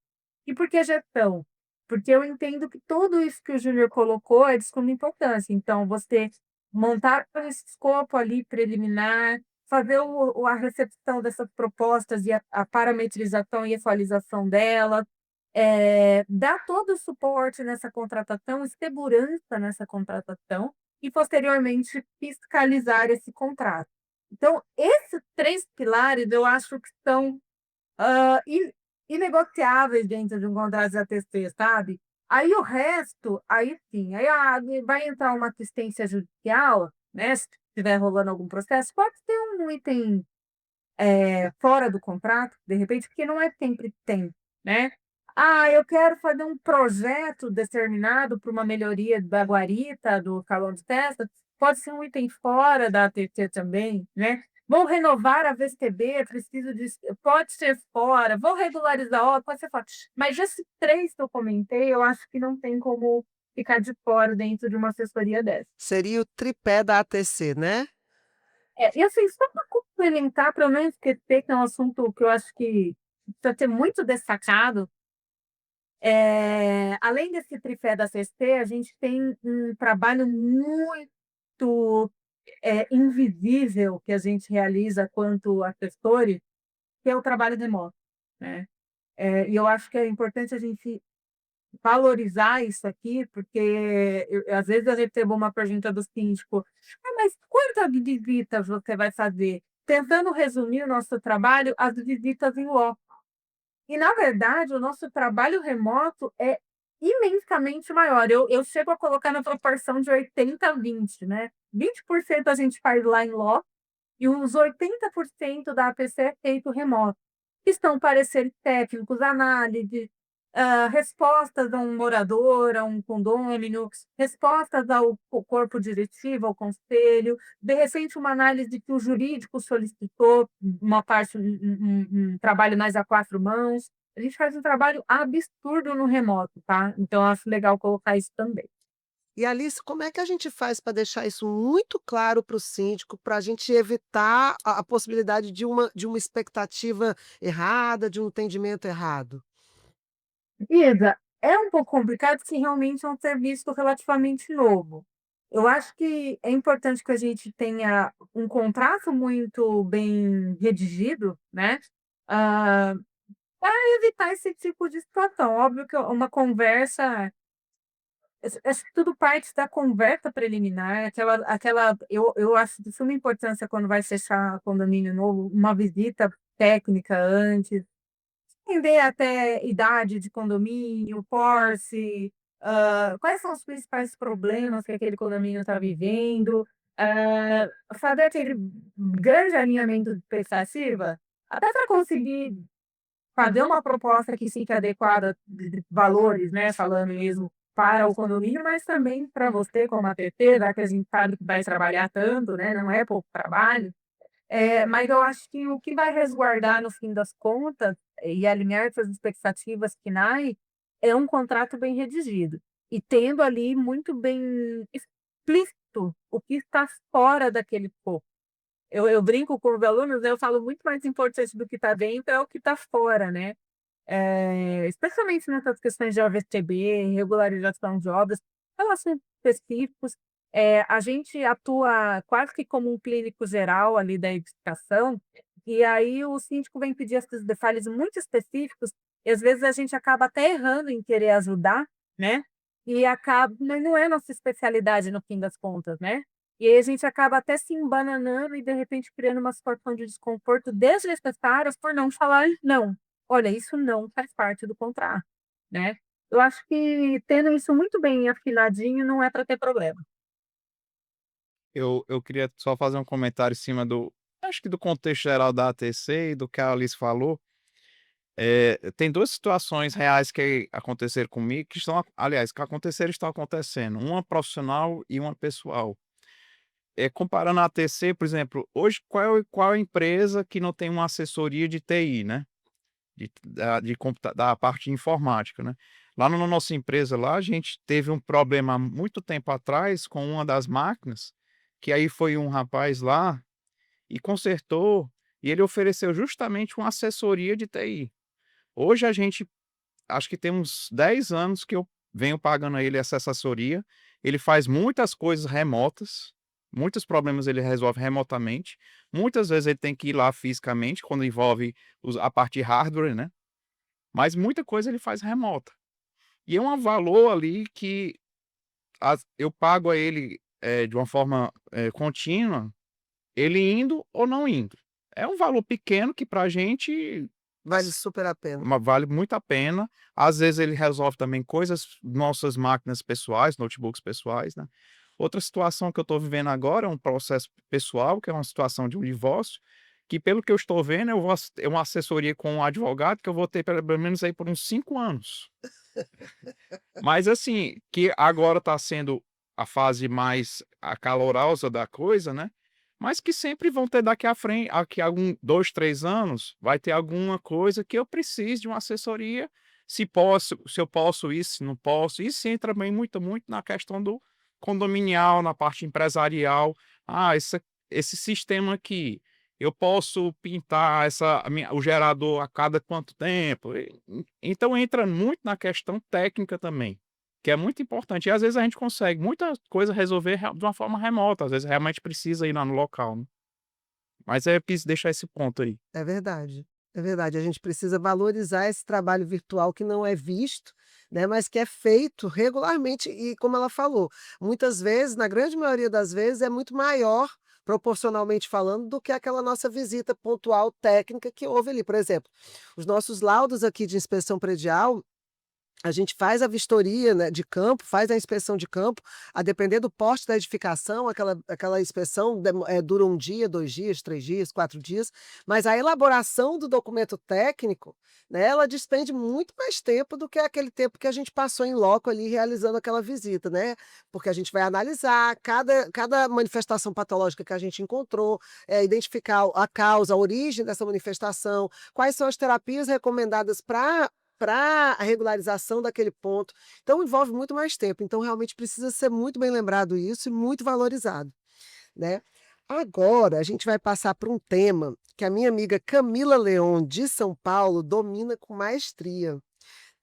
E por que gestão? Porque eu entendo que tudo isso que o Júnior colocou é de suma importância. Então, você montar esse escopo ali preliminar, fazer a recepção dessas propostas e a parametrização e atualização delas, dar todo o suporte nessa contratação, segurança nessa contratação e, posteriormente, fiscalizar esse contrato. Então, esses três pilares eu acho que são inegociáveis dentro de um contrato de ATC, sabe? Aí o resto, aí sim, vai entrar uma assistência judicial, né? Se estiver rolando algum processo, pode ter um item fora do contrato, de repente, porque não é sempre que tem, né? Eu quero fazer um projeto determinado para uma melhoria da guarita, do calão de testa, pode ser um item fora da ATT também, né? Vou renovar a VSTB, preciso de. Pode ser fora, vou regularizar a obra, pode ser fora. Mas esses três que eu comentei, eu acho que não tem como ficar de fora dentro de uma assessoria dessa. Seria o tripé da ATC, né? E assim, só para complementar, para eu não esquecer, que é um assunto que eu acho que precisa ser muito destacado, além desse tripé da CST, a gente tem um trabalho muito invisível que a gente realiza quanto assessores, que é o trabalho remoto, né? E eu acho que é importante a gente valorizar isso aqui, porque às vezes eu recebo uma pergunta do síndico, mas quantas visitas você vai fazer? Tentando resumir o nosso trabalho, as visitas em loco. E, na verdade, o nosso trabalho remoto é imensamente maior. Eu chego a colocar na proporção de 80-20, né? 20% a gente faz lá em loco e uns 80% da APC é feito remoto. Estão pareceres técnicos, análise, respostas a um morador, a um condômino, respostas ao corpo diretivo, ao conselho, de repente uma análise que o jurídico solicitou, uma parte, um trabalho mais a quatro mãos. A gente faz um trabalho absurdo no remoto, tá? Então, eu acho legal colocar isso também. E Alice, como é que a gente faz para deixar isso muito claro para o síndico, para a gente evitar a possibilidade de uma expectativa errada, de um entendimento errado? Isa, é um pouco complicado, porque realmente é um serviço relativamente novo. Eu acho que é importante que a gente tenha um contrato muito bem redigido, né? Ah, para evitar esse tipo de situação. Óbvio que uma conversa, acho que tudo parte da conversa preliminar, eu acho de suma importância quando vai fechar condomínio novo, uma visita técnica antes, entender até idade de condomínio, posse, quais são os principais problemas que aquele condomínio está vivendo, fazer aquele grande alinhamento de expectativa, até para conseguir fazer uma proposta que fique adequada de valores, né, falando mesmo para o condomínio, mas também para você como APT, já que a gente sabe que vai trabalhar tanto, né, não é pouco trabalho. Mas eu acho que o que vai resguardar no fim das contas e alinhar essas expectativas finais é um contrato bem redigido e tendo ali muito bem explícito o que está fora daquele escopo. Eu brinco com os alunos, né, eu falo muito mais importante do que está dentro é o que está fora, né? Especialmente nessas questões de OVTB, regularização de obras, relações específicos. A gente atua quase que como um clínico geral ali da edificação, e aí o síndico vem pedir esses detalhes muito específicos, e às vezes a gente acaba até errando em querer ajudar, né? Mas não é nossa especialidade no fim das contas, né? E aí a gente acaba até se embananando e, de repente, criando uma situação de desconforto desnecessária por não falar não. Olha, isso não faz parte do contrato, né? Eu acho que tendo isso muito bem afiladinho não é para ter problema. Eu queria só fazer um comentário em cima acho que do contexto geral da ATC e do que a Alice falou. Tem 2 situações reais que aconteceram comigo, que estão aliás, que aconteceram e estão acontecendo, uma profissional e uma pessoal. Comparando a ATC, por exemplo, hoje qual é a empresa que não tem uma assessoria de TI, né, da parte de informática, né. Lá na nossa empresa lá, a gente teve um problema há muito tempo atrás com uma das máquinas, que aí foi um rapaz lá e consertou, e ele ofereceu justamente uma assessoria de TI. Hoje a gente acho que tem uns 10 anos que eu venho pagando a ele essa assessoria. Ele faz muitas coisas remotas, muitos problemas ele resolve remotamente. Muitas vezes ele tem que ir lá fisicamente, quando envolve a parte hardware, né? Mas muita coisa ele faz remota. E é um valor ali que eu pago a ele de uma forma contínua, ele indo ou não indo. É um valor pequeno que para a gente Vale super a pena. vale muito a pena. Às vezes ele resolve também coisas, nossas máquinas pessoais, notebooks pessoais, né. Outra situação que eu estou vivendo agora é um processo pessoal, que é uma situação de um divórcio, que pelo que eu estou vendo eu vou ter uma assessoria com um advogado que eu vou ter pelo menos aí por uns 5 anos. Mas assim, que agora está sendo a fase mais acalorosa da coisa, né, mas que sempre vão ter daqui a 2, 3 anos, vai ter alguma coisa que eu precise de uma assessoria, se eu posso isso, se não posso. Isso entra bem muito na questão do condominial, na parte empresarial. "Ah, esse sistema aqui, eu posso pintar o gerador a cada quanto tempo?" Então entra muito na questão técnica também, que é muito importante. E às vezes a gente consegue muita coisa resolver de uma forma remota, às vezes realmente precisa ir lá no local, né. Mas eu quis deixar esse ponto aí. É verdade, é verdade. A gente precisa valorizar esse trabalho virtual que não é visto, né, mas que é feito regularmente e, como ela falou, muitas vezes, na grande maioria das vezes, é muito maior, proporcionalmente falando, do que aquela nossa visita pontual técnica que houve ali. Por exemplo, os nossos laudos aqui de inspeção predial, a gente faz a vistoria, né, de campo, faz a inspeção de campo, a depender do porte da edificação, aquela inspeção dura 1 dia, 2 dias, 3 dias, 4 dias, mas a elaboração do documento técnico, né, ela despende muito mais tempo do que aquele tempo que a gente passou em loco ali realizando aquela visita, né, porque a gente vai analisar cada manifestação patológica que a gente encontrou, identificar a causa, a origem dessa manifestação, quais são as terapias recomendadas para a regularização daquele ponto. Então envolve muito mais tempo, então realmente precisa ser muito bem lembrado isso e muito valorizado, né. Agora a gente vai passar para um tema que a minha amiga Camila Leon, de São Paulo, domina com maestria,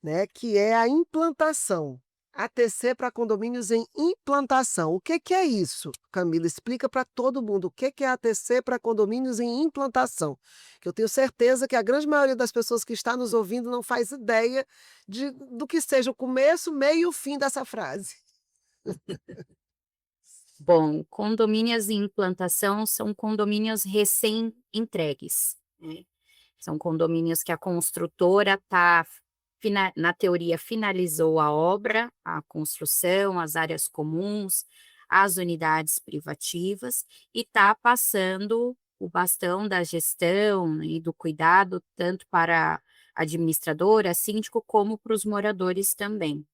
né, que é a implantação. ATC para condomínios em implantação. O que que é isso, Camila? Explica para todo mundo o que que é ATC para condomínios em implantação, que eu tenho certeza que a grande maioria das pessoas que está nos ouvindo não faz ideia do que seja o começo, meio e o fim dessa frase. Bom, condomínios em implantação são condomínios recém-entregues, né. São condomínios que a construtora na teoria, finalizou a obra, a construção, as áreas comuns, as unidades privativas e está passando o bastão da gestão, né, e do cuidado tanto para a administradora, síndico, como para os moradores também.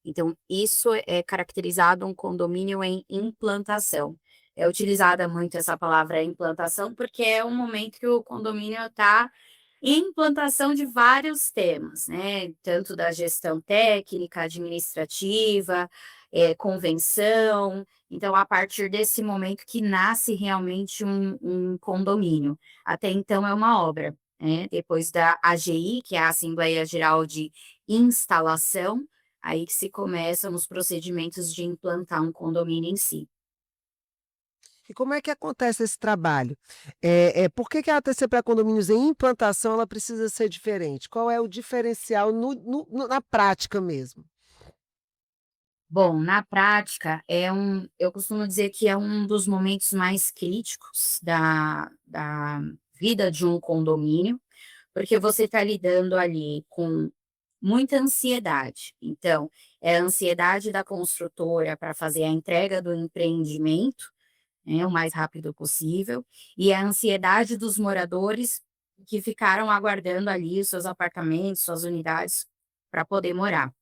Então, isso é caracterizado um condomínio em implantação. É utilizada muito essa palavra implantação, porque é um momento que o condomínio está em implantação de vários temas, né? Tanto da gestão técnica, administrativa, convenção. Então, a partir desse momento que nasce realmente um condomínio. Até então é uma obra, né? Depois da AGI, que é a Assembleia Geral de Instalação, aí que se começam os procedimentos de implantar um condomínio em si. E como é que acontece esse trabalho? Por que que a ATC para condomínios em implantação ela precisa ser diferente? Qual é o diferencial na prática mesmo? Bom, na prática, eu costumo dizer que é um dos momentos mais críticos da vida de um condomínio, porque você está lidando ali com muita ansiedade. Então, é a ansiedade da construtora para fazer a entrega do empreendimento, né, o mais rápido possível, e a ansiedade dos moradores que ficaram aguardando ali os seus apartamentos, suas unidades para poder morar.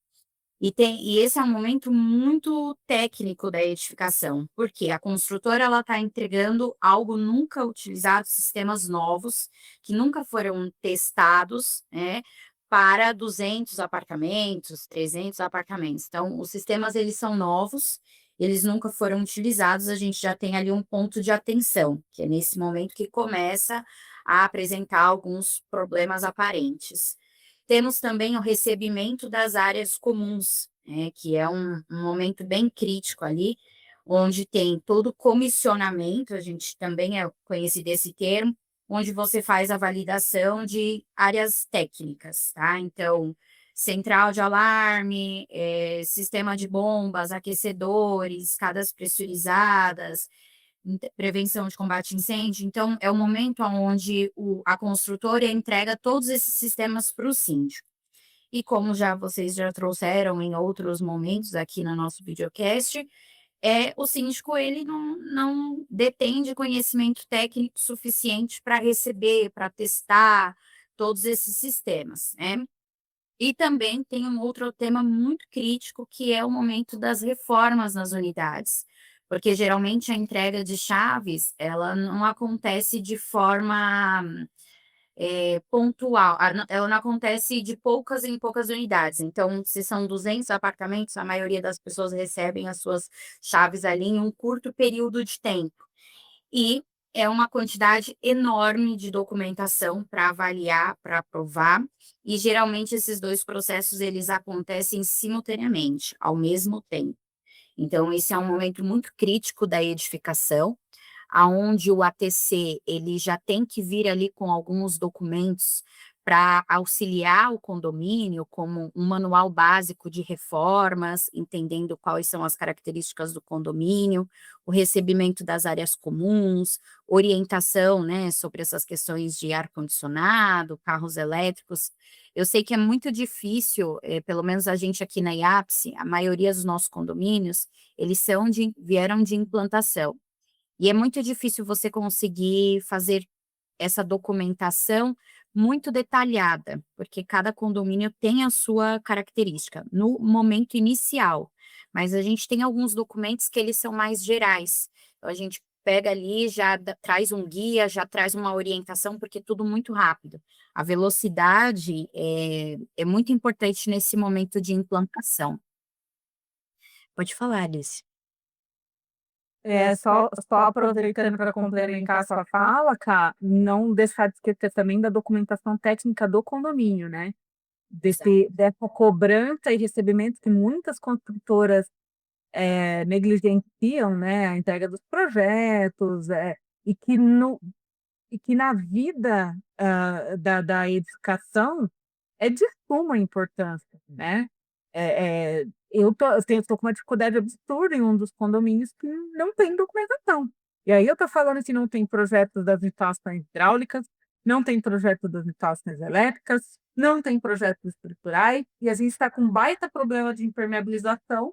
E esse é um momento muito técnico da edificação, porque a construtora ela está entregando algo nunca utilizado, sistemas novos, que nunca foram testados, né, para 200 apartamentos, 300 apartamentos. Então, os sistemas eles são novos, eles nunca foram utilizados, a gente já tem ali um ponto de atenção, que é nesse momento que começa a apresentar alguns problemas aparentes. Temos também o recebimento das áreas comuns, né, que é um momento bem crítico ali, onde tem todo o comissionamento, a gente também é conhecido esse termo, onde você faz a validação de áreas técnicas, tá? Então, central de alarme, sistema de bombas, aquecedores, escadas pressurizadas, prevenção de combate a incêndio. Então, é o momento onde a construtora entrega todos esses sistemas para o síndico. E como vocês já trouxeram em outros momentos aqui no nosso videocast, o síndico ele não detém de conhecimento técnico suficiente para receber, para testar todos esses sistemas, né? E também tem um outro tema muito crítico, que é o momento das reformas nas unidades, porque geralmente a entrega de chaves, ela não acontece de forma pontual, ela não acontece de poucas em poucas unidades. Então, se são 200 apartamentos, a maioria das pessoas recebem as suas chaves ali em um curto período de tempo. E é uma quantidade enorme de documentação para avaliar, para aprovar, e geralmente esses dois processos eles acontecem simultaneamente, ao mesmo tempo. Então, esse é um momento muito crítico da edificação, aonde o ATC ele já tem que vir ali com alguns documentos para auxiliar o condomínio, como um manual básico de reformas, entendendo quais são as características do condomínio, o recebimento das áreas comuns, orientação, né, sobre essas questões de ar-condicionado, carros elétricos. Eu sei que é muito difícil, pelo menos a gente aqui na IAPSE, a maioria dos nossos condomínios, eles vieram de implantação. E é muito difícil você conseguir fazer essa documentação muito detalhada, porque cada condomínio tem a sua característica no momento inicial, mas a gente tem alguns documentos que eles são mais gerais. Então a gente pega ali, já traz um guia, já traz uma orientação, porque é tudo muito rápido. A velocidade é muito importante nesse momento de implantação. Pode falar, Alice. Só aproveitando para complementar a sua fala, Cá, não deixar de esquecer também da documentação técnica do condomínio, né? Dessa cobrança e recebimento que muitas construtoras negligenciam, né? A entrega dos projetos, e que, no, e que na vida da edificação é de suma importância, né? Eu tô com uma dificuldade absurda em um dos condomínios que não tem documentação. E aí eu tô falando que não tem projeto das instalações hidráulicas, não tem projeto das instalações elétricas, não tem projetos estruturais, e a gente está com um baita problema de impermeabilização,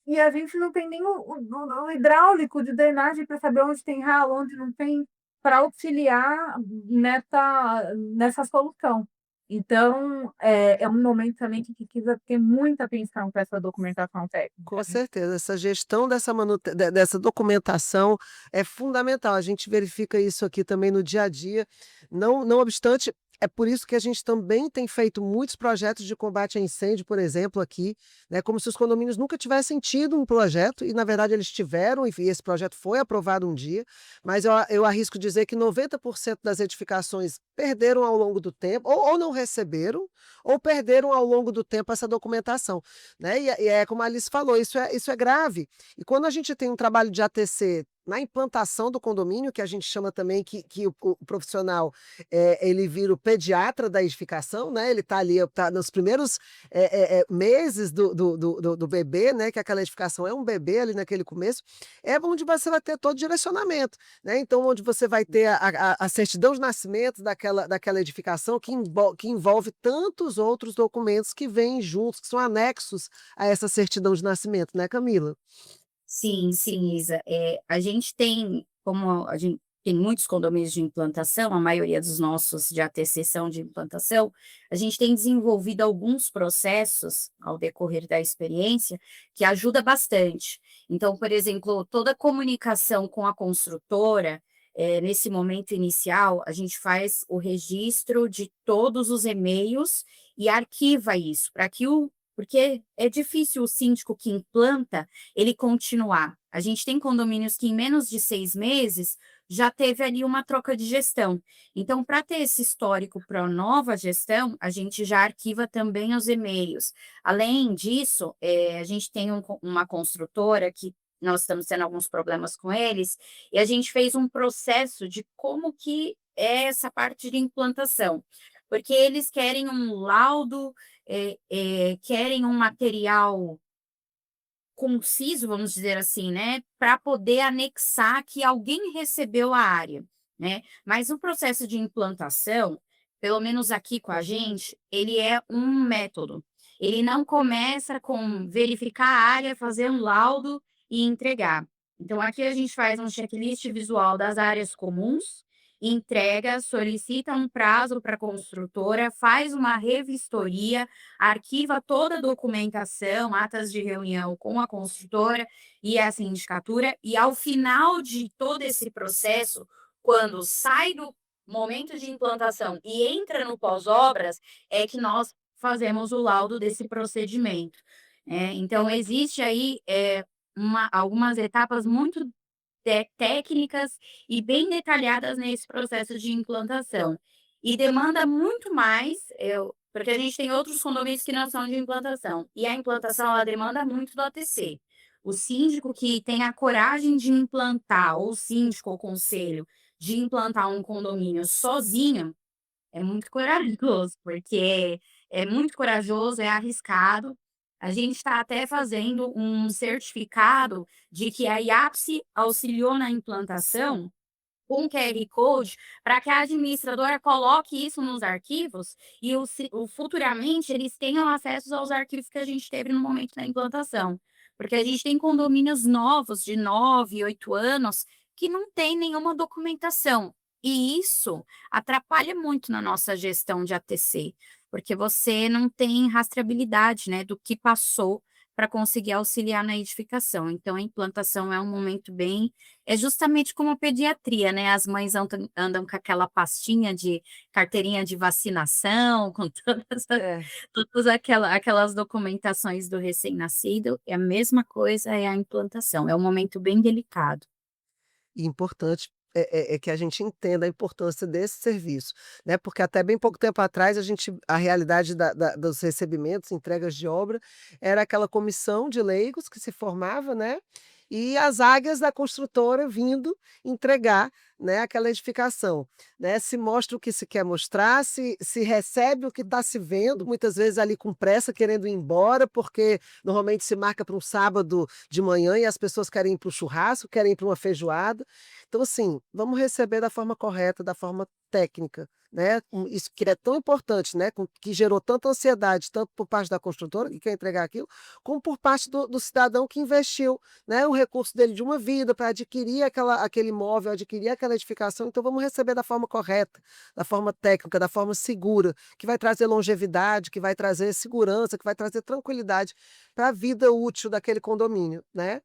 e a gente não tem nem o hidráulico de drenagem para saber onde tem ralo, onde não tem, para auxiliar nessa solução. Então, é um momento também que precisa ter muita atenção para essa documentação técnica, Com né? certeza, essa gestão dessa documentação é fundamental. A gente verifica isso aqui também no dia a dia. Não obstante, é por isso que a gente também tem feito muitos projetos de combate a incêndio, por exemplo, aqui, né, como se os condomínios nunca tivessem tido um projeto, e na verdade eles tiveram, e esse projeto foi aprovado um dia, mas eu arrisco dizer que 90% das edificações perderam ao longo do tempo, ou não receberam, ou perderam ao longo do tempo essa documentação, né? E é como a Alice falou, isso é grave. E quando a gente tem um trabalho de ATC na implantação do condomínio, que a gente chama também que o profissional, ele vira o pediatra da edificação, né, ele está ali, tá nos primeiros, meses do bebê, né, que aquela edificação é um bebê ali naquele começo, é onde você vai ter todo o direcionamento, né, então onde você vai ter a certidão de nascimento daquela edificação que envolve tantos outros documentos que vêm juntos, que são anexos a essa certidão de nascimento, né, Camila? Sim, sim, Isa. A gente tem, como a gente tem muitos condomínios de implantação, a maioria dos nossos de ATC são de implantação, a gente tem desenvolvido alguns processos ao decorrer da experiência que ajuda bastante. Então, por exemplo, toda a comunicação com a construtora, nesse momento inicial, a gente faz o registro de todos os e-mails e arquiva isso, para que porque é difícil o síndico que implanta ele continuar. A gente tem condomínios que em menos de 6 meses já teve ali uma troca de gestão. Então, para ter esse histórico para a nova gestão, a gente já arquiva também os e-mails. Além disso, a gente tem uma construtora que nós estamos tendo alguns problemas com eles, e a gente fez um processo de como que é essa parte de implantação. Porque eles querem um laudo, querem um material conciso, vamos dizer assim, né, para poder anexar que alguém recebeu a área, né. Mas o processo de implantação, pelo menos aqui com a gente, ele é um método. Ele não começa com verificar a área, fazer um laudo e entregar. Então aqui a gente faz um checklist visual das áreas comuns, entrega, solicita um prazo para a construtora, faz uma revistoria, arquiva toda a documentação, atas de reunião com a construtora e a sindicatura, e ao final de todo esse processo, quando sai do momento de implantação e entra no pós-obras, é que nós fazemos o laudo desse procedimento. Então, existe aí algumas etapas muito técnicas e bem detalhadas nesse processo de implantação. E demanda muito mais, porque a gente tem outros condomínios que não são de implantação. E a implantação, ela demanda muito do ATC. O síndico que tem a coragem de implantar, ou o síndico ou conselho, de implantar um condomínio sozinho, é muito corajoso, porque é muito corajoso, é arriscado. A gente está até fazendo um certificado de que a IAPSE auxiliou na implantação com QR Code para que a administradora coloque isso nos arquivos e futuramente eles tenham acesso aos arquivos que a gente teve no momento da implantação. Porque a gente tem condomínios novos de 9, 8 anos que não tem nenhuma documentação. E isso atrapalha muito na nossa gestão de ATC, porque você não tem rastreabilidade, né, do que passou para conseguir auxiliar na edificação. Então, a implantação é um momento bem é justamente como a pediatria, né, as mães andam com aquela pastinha de carteirinha de vacinação, com É. todas aquelas documentações do recém-nascido, é a mesma coisa é a implantação, é um momento bem delicado. E importante é que a gente entenda a importância desse serviço, né, porque até bem pouco tempo atrás a realidade dos recebimentos, entregas de obra, era aquela comissão de leigos que se formava, né, e as águias da construtora vindo entregar, né, aquela edificação, né, se mostra o que se quer mostrar, se recebe o que está se vendo, muitas vezes ali com pressa querendo ir embora, porque normalmente se marca para um sábado de manhã e as pessoas querem ir para o churrasco, querem ir para uma feijoada. Então, assim, vamos receber da forma correta, da forma técnica, né, isso que é tão importante, né, que gerou tanta ansiedade, tanto por parte da construtora, que quer entregar aquilo, como por parte do cidadão que investiu, né, o recurso dele de uma vida para adquirir aquele imóvel, adquirir aquela edificação. Então vamos receber da forma correta, da forma técnica, da forma segura, que vai trazer longevidade, que vai trazer segurança, que vai trazer tranquilidade para a vida útil daquele condomínio, né.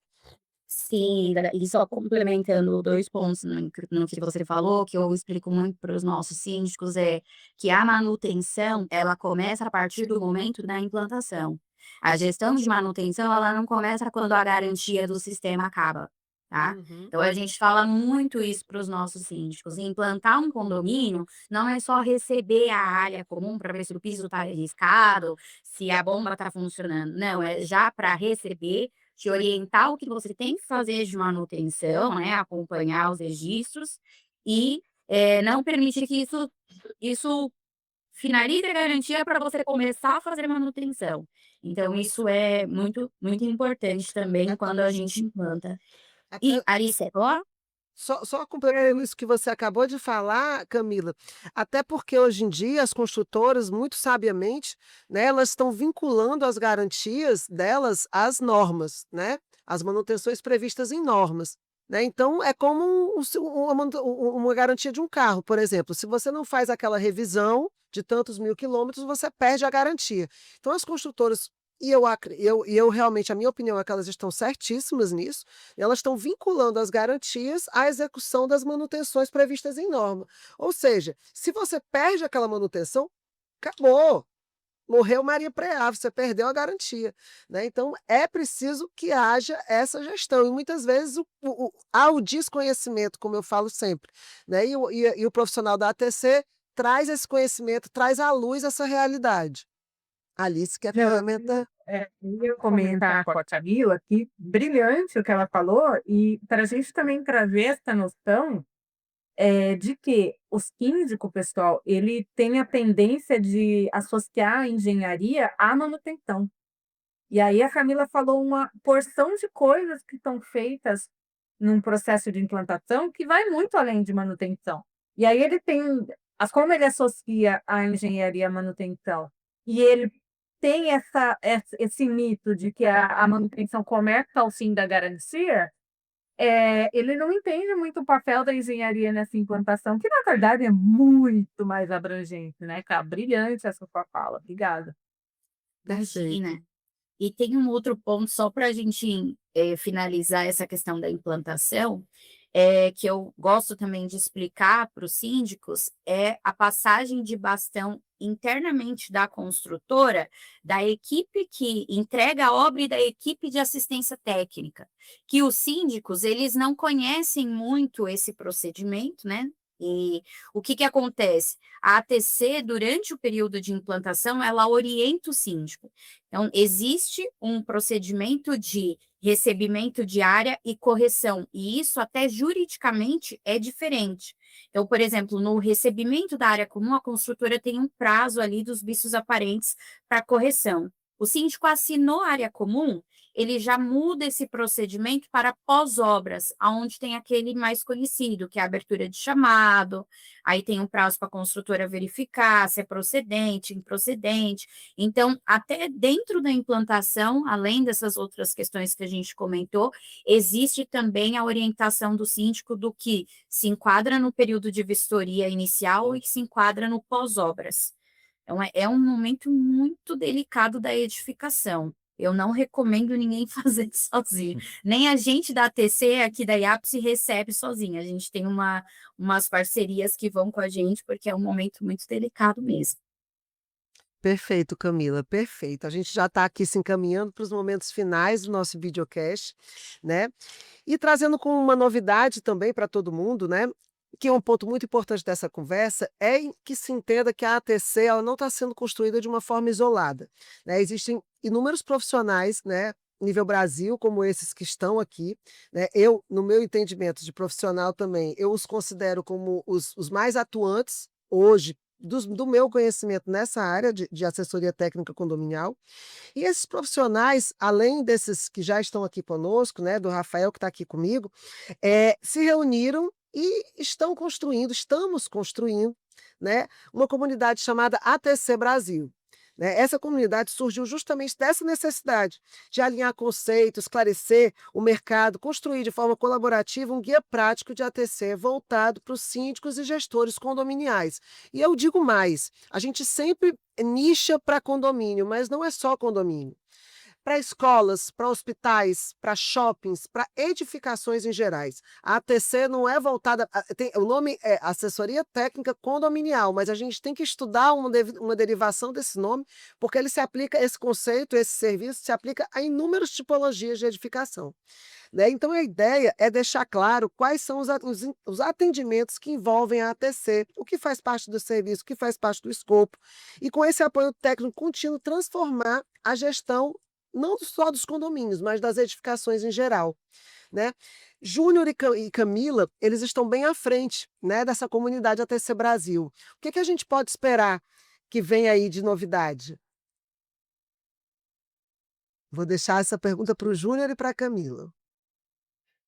Sim, e só complementando 2 pontos no que você falou, que eu explico muito para os nossos síndicos, é que a manutenção, ela começa a partir do momento da implantação. A gestão de manutenção, ela não começa quando a garantia do sistema acaba, tá. Uhum. Então a gente fala muito isso para os nossos síndicos, implantar um condomínio não é só receber a área comum para ver se o piso está riscado, se a bomba está funcionando, não, é já para receber, te orientar o que você tem que fazer de manutenção, né, acompanhar os registros e, não permitir que isso finalize a garantia para você começar a fazer manutenção. Então isso é muito muito importante também quando a gente implanta. E Até Alice, ó, só complementando isso que você acabou de falar, Camila, até porque hoje em dia as construtoras, muito sabiamente, né, elas estão vinculando as garantias delas às normas, né, às manutenções previstas em normas, né. Então é como uma garantia de um carro, por exemplo, se você não faz aquela revisão de tantos mil quilômetros, você perde a garantia. Então as construtoras e eu realmente, a minha opinião é que elas estão certíssimas nisso, elas estão vinculando as garantias à execução das manutenções previstas em norma. Ou seja, se você perde aquela manutenção, acabou. Morreu Maria Preá, você perdeu a garantia, né? Então é preciso que haja essa gestão. E muitas vezes há o desconhecimento, como eu falo sempre, né? E o profissional da ATC traz esse conhecimento, traz à luz essa realidade. Alice, que é a Não, ferramenta. eu ia comentar com a Camila que brilhante o que ela falou, e para a gente também trazer essa noção de que o síndico, pessoal, ele tem a tendência de associar a engenharia à manutenção. E aí a Camila falou uma porção de coisas que estão feitas num processo de implantação que vai muito além de manutenção. E aí ele tem, como ele associa a engenharia à manutenção, e ele tem esse mito de que a manutenção começa ao fim da garantia, ele não entende muito o papel da engenharia nessa implantação, que na verdade é muito mais abrangente, né, cara? Brilhante essa sua fala. Obrigada. imagina. E tem um outro ponto, só para a gente finalizar essa questão da implantação, que eu gosto também de explicar para os síndicos, é a passagem de bastão internamente da construtora, da equipe que entrega a obra e da equipe de assistência técnica, que os síndicos, eles não conhecem muito esse procedimento, né? E o que acontece? A ATC, durante o período de implantação, ela orienta o síndico. Então, existe um procedimento de recebimento de área e correção, e isso até juridicamente é diferente. Então, por exemplo, no recebimento da área comum, a construtora tem um prazo ali dos vícios aparentes para correção. O síndico assinou a área comum, ele já muda esse procedimento para pós-obras, aonde tem aquele mais conhecido, que é a abertura de chamado, aí tem um prazo para a construtora verificar se é procedente, improcedente. Então, até dentro da implantação, além dessas outras questões que a gente comentou, existe também a orientação do síndico do que se enquadra no período de vistoria inicial e que se enquadra no pós-obras. Então, é um momento muito delicado da edificação. Eu não recomendo ninguém fazer sozinho. Nem a gente da ATC aqui da IAPSE recebe sozinha. A gente tem umas parcerias que vão com a gente, porque é um momento muito delicado mesmo. Perfeito, Camila, perfeito. A gente já está aqui se encaminhando para os momentos finais do nosso videocast, né? E trazendo com uma novidade também para todo mundo, né? Que é um ponto muito importante dessa conversa, que se entenda que a ATC ela não está sendo construída de uma forma isolada, né? Existem inúmeros profissionais, né? Nível Brasil, como esses que estão aqui, né? Eu, no meu entendimento de profissional também, eu os considero como os mais atuantes hoje do meu conhecimento nessa área de assessoria técnica condominial. E esses profissionais, além desses que já estão aqui conosco, né, do Rafael que está aqui comigo, se reuniram e estamos construindo, né, uma comunidade chamada ATC Brasil. Né? Essa comunidade surgiu justamente dessa necessidade de alinhar conceitos, esclarecer o mercado, construir de forma colaborativa um guia prático de ATC voltado para os síndicos e gestores condominiais. E eu digo mais, a gente sempre nicha para condomínio, mas não é só condomínio. Para escolas, para hospitais, para shoppings, para edificações em gerais. A ATC não é voltada. O nome é Assessoria Técnica Condominial, mas a gente tem que estudar uma derivação desse nome, porque ele se aplica, esse conceito, esse serviço, se aplica a inúmeras tipologias de edificação. Né? Então, a ideia é deixar claro quais são os atendimentos que envolvem a ATC, o que faz parte do serviço, o que faz parte do escopo, e com esse apoio técnico contínuo, transformar a gestão não só dos condomínios, mas das edificações em geral, né. Júnior e Camila, eles estão bem à frente, né, dessa comunidade ATC Brasil. O que que a gente pode esperar que vem aí de novidade? Vou deixar essa pergunta para o Júnior e para a Camila.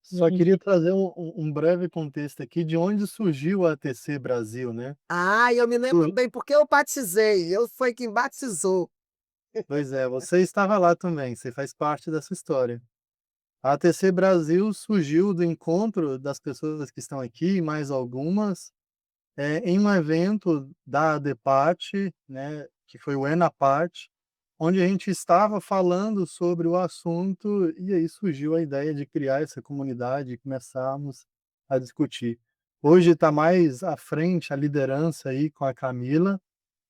Só queria trazer um breve contexto aqui de onde surgiu a ATC Brasil, né. Ah, eu me lembro Sur bem, porque eu batizei, eu foi quem batizou. Pois é, você estava lá também, você faz parte dessa história. A ATC Brasil surgiu do encontro das pessoas que estão aqui, e mais algumas, em um evento da ADEPAT, né, que foi o ENAPAT, onde a gente estava falando sobre o assunto, e aí surgiu a ideia de criar essa comunidade e começarmos a discutir. Hoje está mais à frente a liderança aí com a Camila,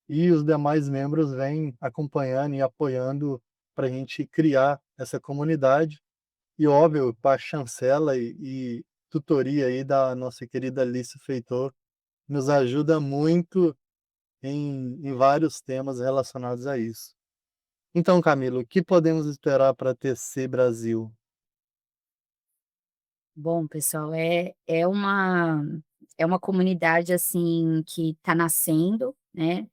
e os demais membros vêm acompanhando e apoiando para a gente criar essa comunidade. E óbvio, com a chancela e tutoria aí da nossa querida Alice Feitor, nos ajuda muito em vários temas relacionados a isso. Então, Camilo, o que podemos esperar para TC Brasil? Bom, pessoal, é uma comunidade, assim, que está nascendo, né,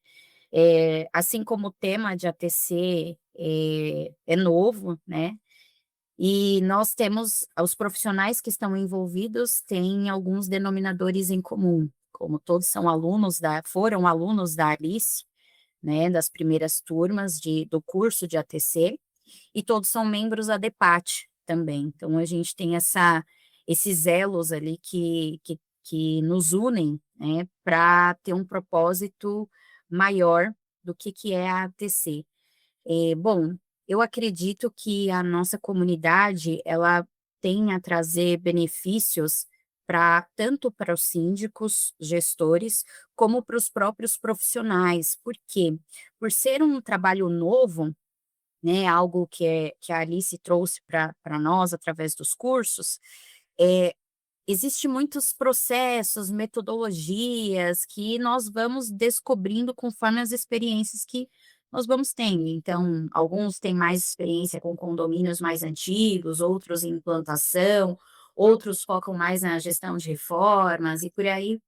assim como o tema de ATC é novo, né, e nós temos os profissionais que estão envolvidos têm alguns denominadores em comum, como todos foram alunos da Alice, né, das primeiras turmas do curso de ATC, e todos são membros da DEPAT também. Então a gente tem esses elos ali que nos unem, né, para ter um propósito maior do que é a ATC. Bom, eu acredito que a nossa comunidade, ela tem a trazer benefícios tanto para os síndicos, gestores, como para os próprios profissionais. Por quê? Por ser um trabalho novo, né, algo que a Alice trouxe para nós através dos cursos, eh, existe muitos processos, metodologias que nós vamos descobrindo conforme as experiências que nós vamos tendo. Então, alguns têm mais experiência com condomínios mais antigos, outros em implantação, outros focam mais na gestão de reformas e por aí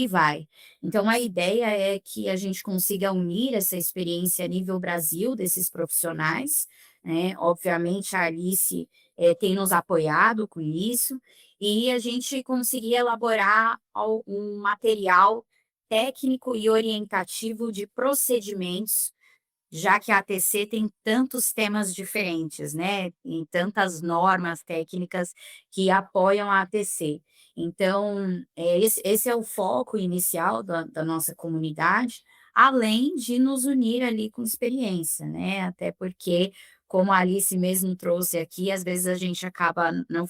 vai. Então, a ideia é que a gente consiga unir essa experiência a nível Brasil desses profissionais, né? Obviamente, a Alice tem nos apoiado com isso, e a gente conseguir elaborar um material técnico e orientativo de procedimentos, já que a ATC tem tantos temas diferentes, né, em tantas normas técnicas que apoiam a ATC. Então, esse é o foco inicial da nossa comunidade, além de nos unir ali com experiência, né, até porque, como a Alice mesmo trouxe aqui, às vezes a gente acaba não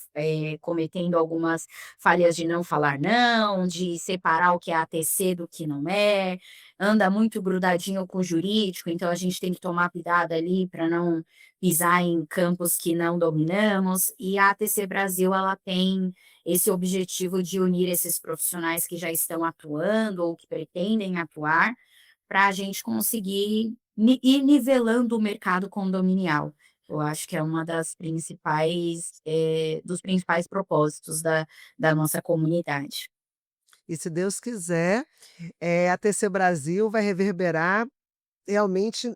cometendo algumas falhas de não falar não, de separar o que é ATC do que não é, anda muito grudadinho com o jurídico, então a gente tem que tomar cuidado ali para não pisar em campos que não dominamos, e a ATC Brasil, ela tem esse objetivo de unir esses profissionais que já estão atuando ou que pretendem atuar, para a gente conseguir ir nivelando o mercado condominial. Eu acho que é uma dos principais propósitos da nossa comunidade. E se Deus quiser, a TC Brasil vai reverberar realmente,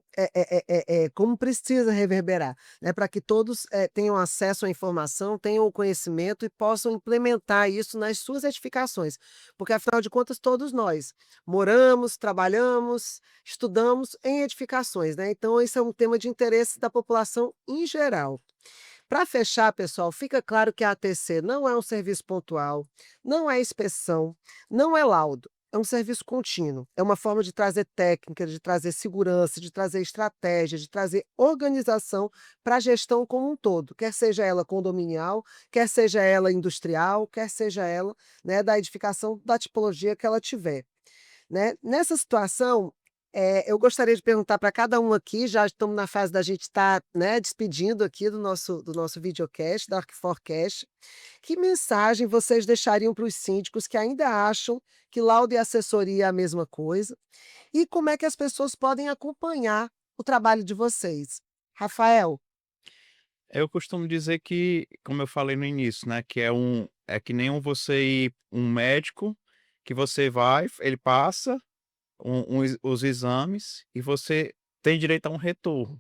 como precisa reverberar, né, para que todos, tenham acesso à informação, tenham o conhecimento e possam implementar isso nas suas edificações, porque afinal de contas todos nós moramos, trabalhamos, estudamos em edificações, né, então esse é um tema de interesse da população em geral. Para fechar, pessoal, fica claro que a ATC não é um serviço pontual, não é inspeção, não é laudo. É um serviço contínuo, é uma forma de trazer técnica, de trazer segurança, de trazer estratégia, de trazer organização para a gestão como um todo, quer seja ela condominial, quer seja ela industrial, quer seja ela, né, da edificação da tipologia que ela tiver, né. Nessa situação, eu gostaria de perguntar para cada um aqui, já estamos na fase da gente estar, né, despedindo aqui do nosso videocast, da Arquiforcast, que mensagem vocês deixariam para os síndicos que ainda acham que laudo e assessoria é a mesma coisa? E como é que as pessoas podem acompanhar o trabalho de vocês? Rafael? Eu costumo dizer que, como eu falei no início, né, que é que nem você ir um médico que você vai, ele passa os exames e você tem direito a um retorno.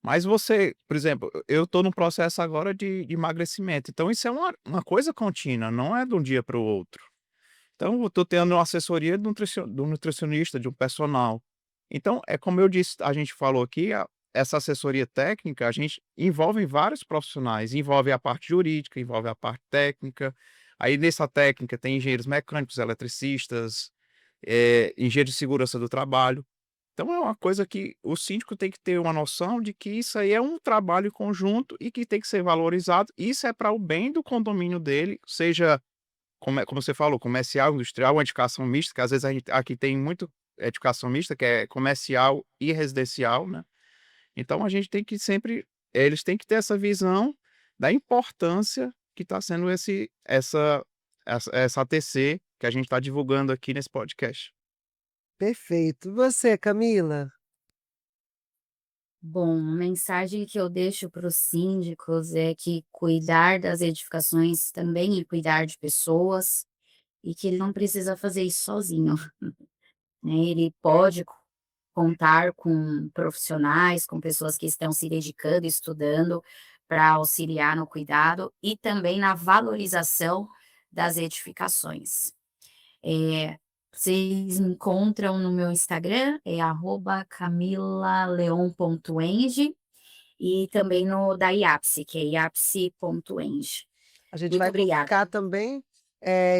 Mas você, por exemplo, eu estou num processo agora de emagrecimento, então isso é uma coisa contínua, não é de um dia para o outro. Então eu estou tendo uma assessoria de um nutricionista, de um personal. Então, é como eu disse, a gente falou aqui, essa assessoria técnica, a gente envolve vários profissionais, envolve a parte jurídica, envolve a parte técnica. Aí nessa técnica tem engenheiros mecânicos, eletricistas, engenheiro de segurança do trabalho. Então é uma coisa que o síndico tem que ter uma noção de que isso aí é um trabalho conjunto e que tem que ser valorizado. Isso é para o bem do condomínio dele, seja, como você falou, comercial, industrial, uma educação mista, que às vezes a gente aqui tem muito educação mista, que é comercial e residencial, né. Então a gente tem que sempre eles têm que ter essa visão da importância que está sendo essa ATC que a gente está divulgando aqui nesse podcast. Perfeito. E você, Camila? Bom, a mensagem que eu deixo para os síndicos é que cuidar das edificações também é cuidar de pessoas e que ele não precisa fazer isso sozinho, né? Ele pode contar com profissionais, com pessoas que estão se dedicando, estudando para auxiliar no cuidado e também na valorização das edificações. Vocês me encontram no meu Instagram, é @camilaleon.eng e também no da IAPSE, que é iapse.eng. A gente Muito vai obrigada. colocar também,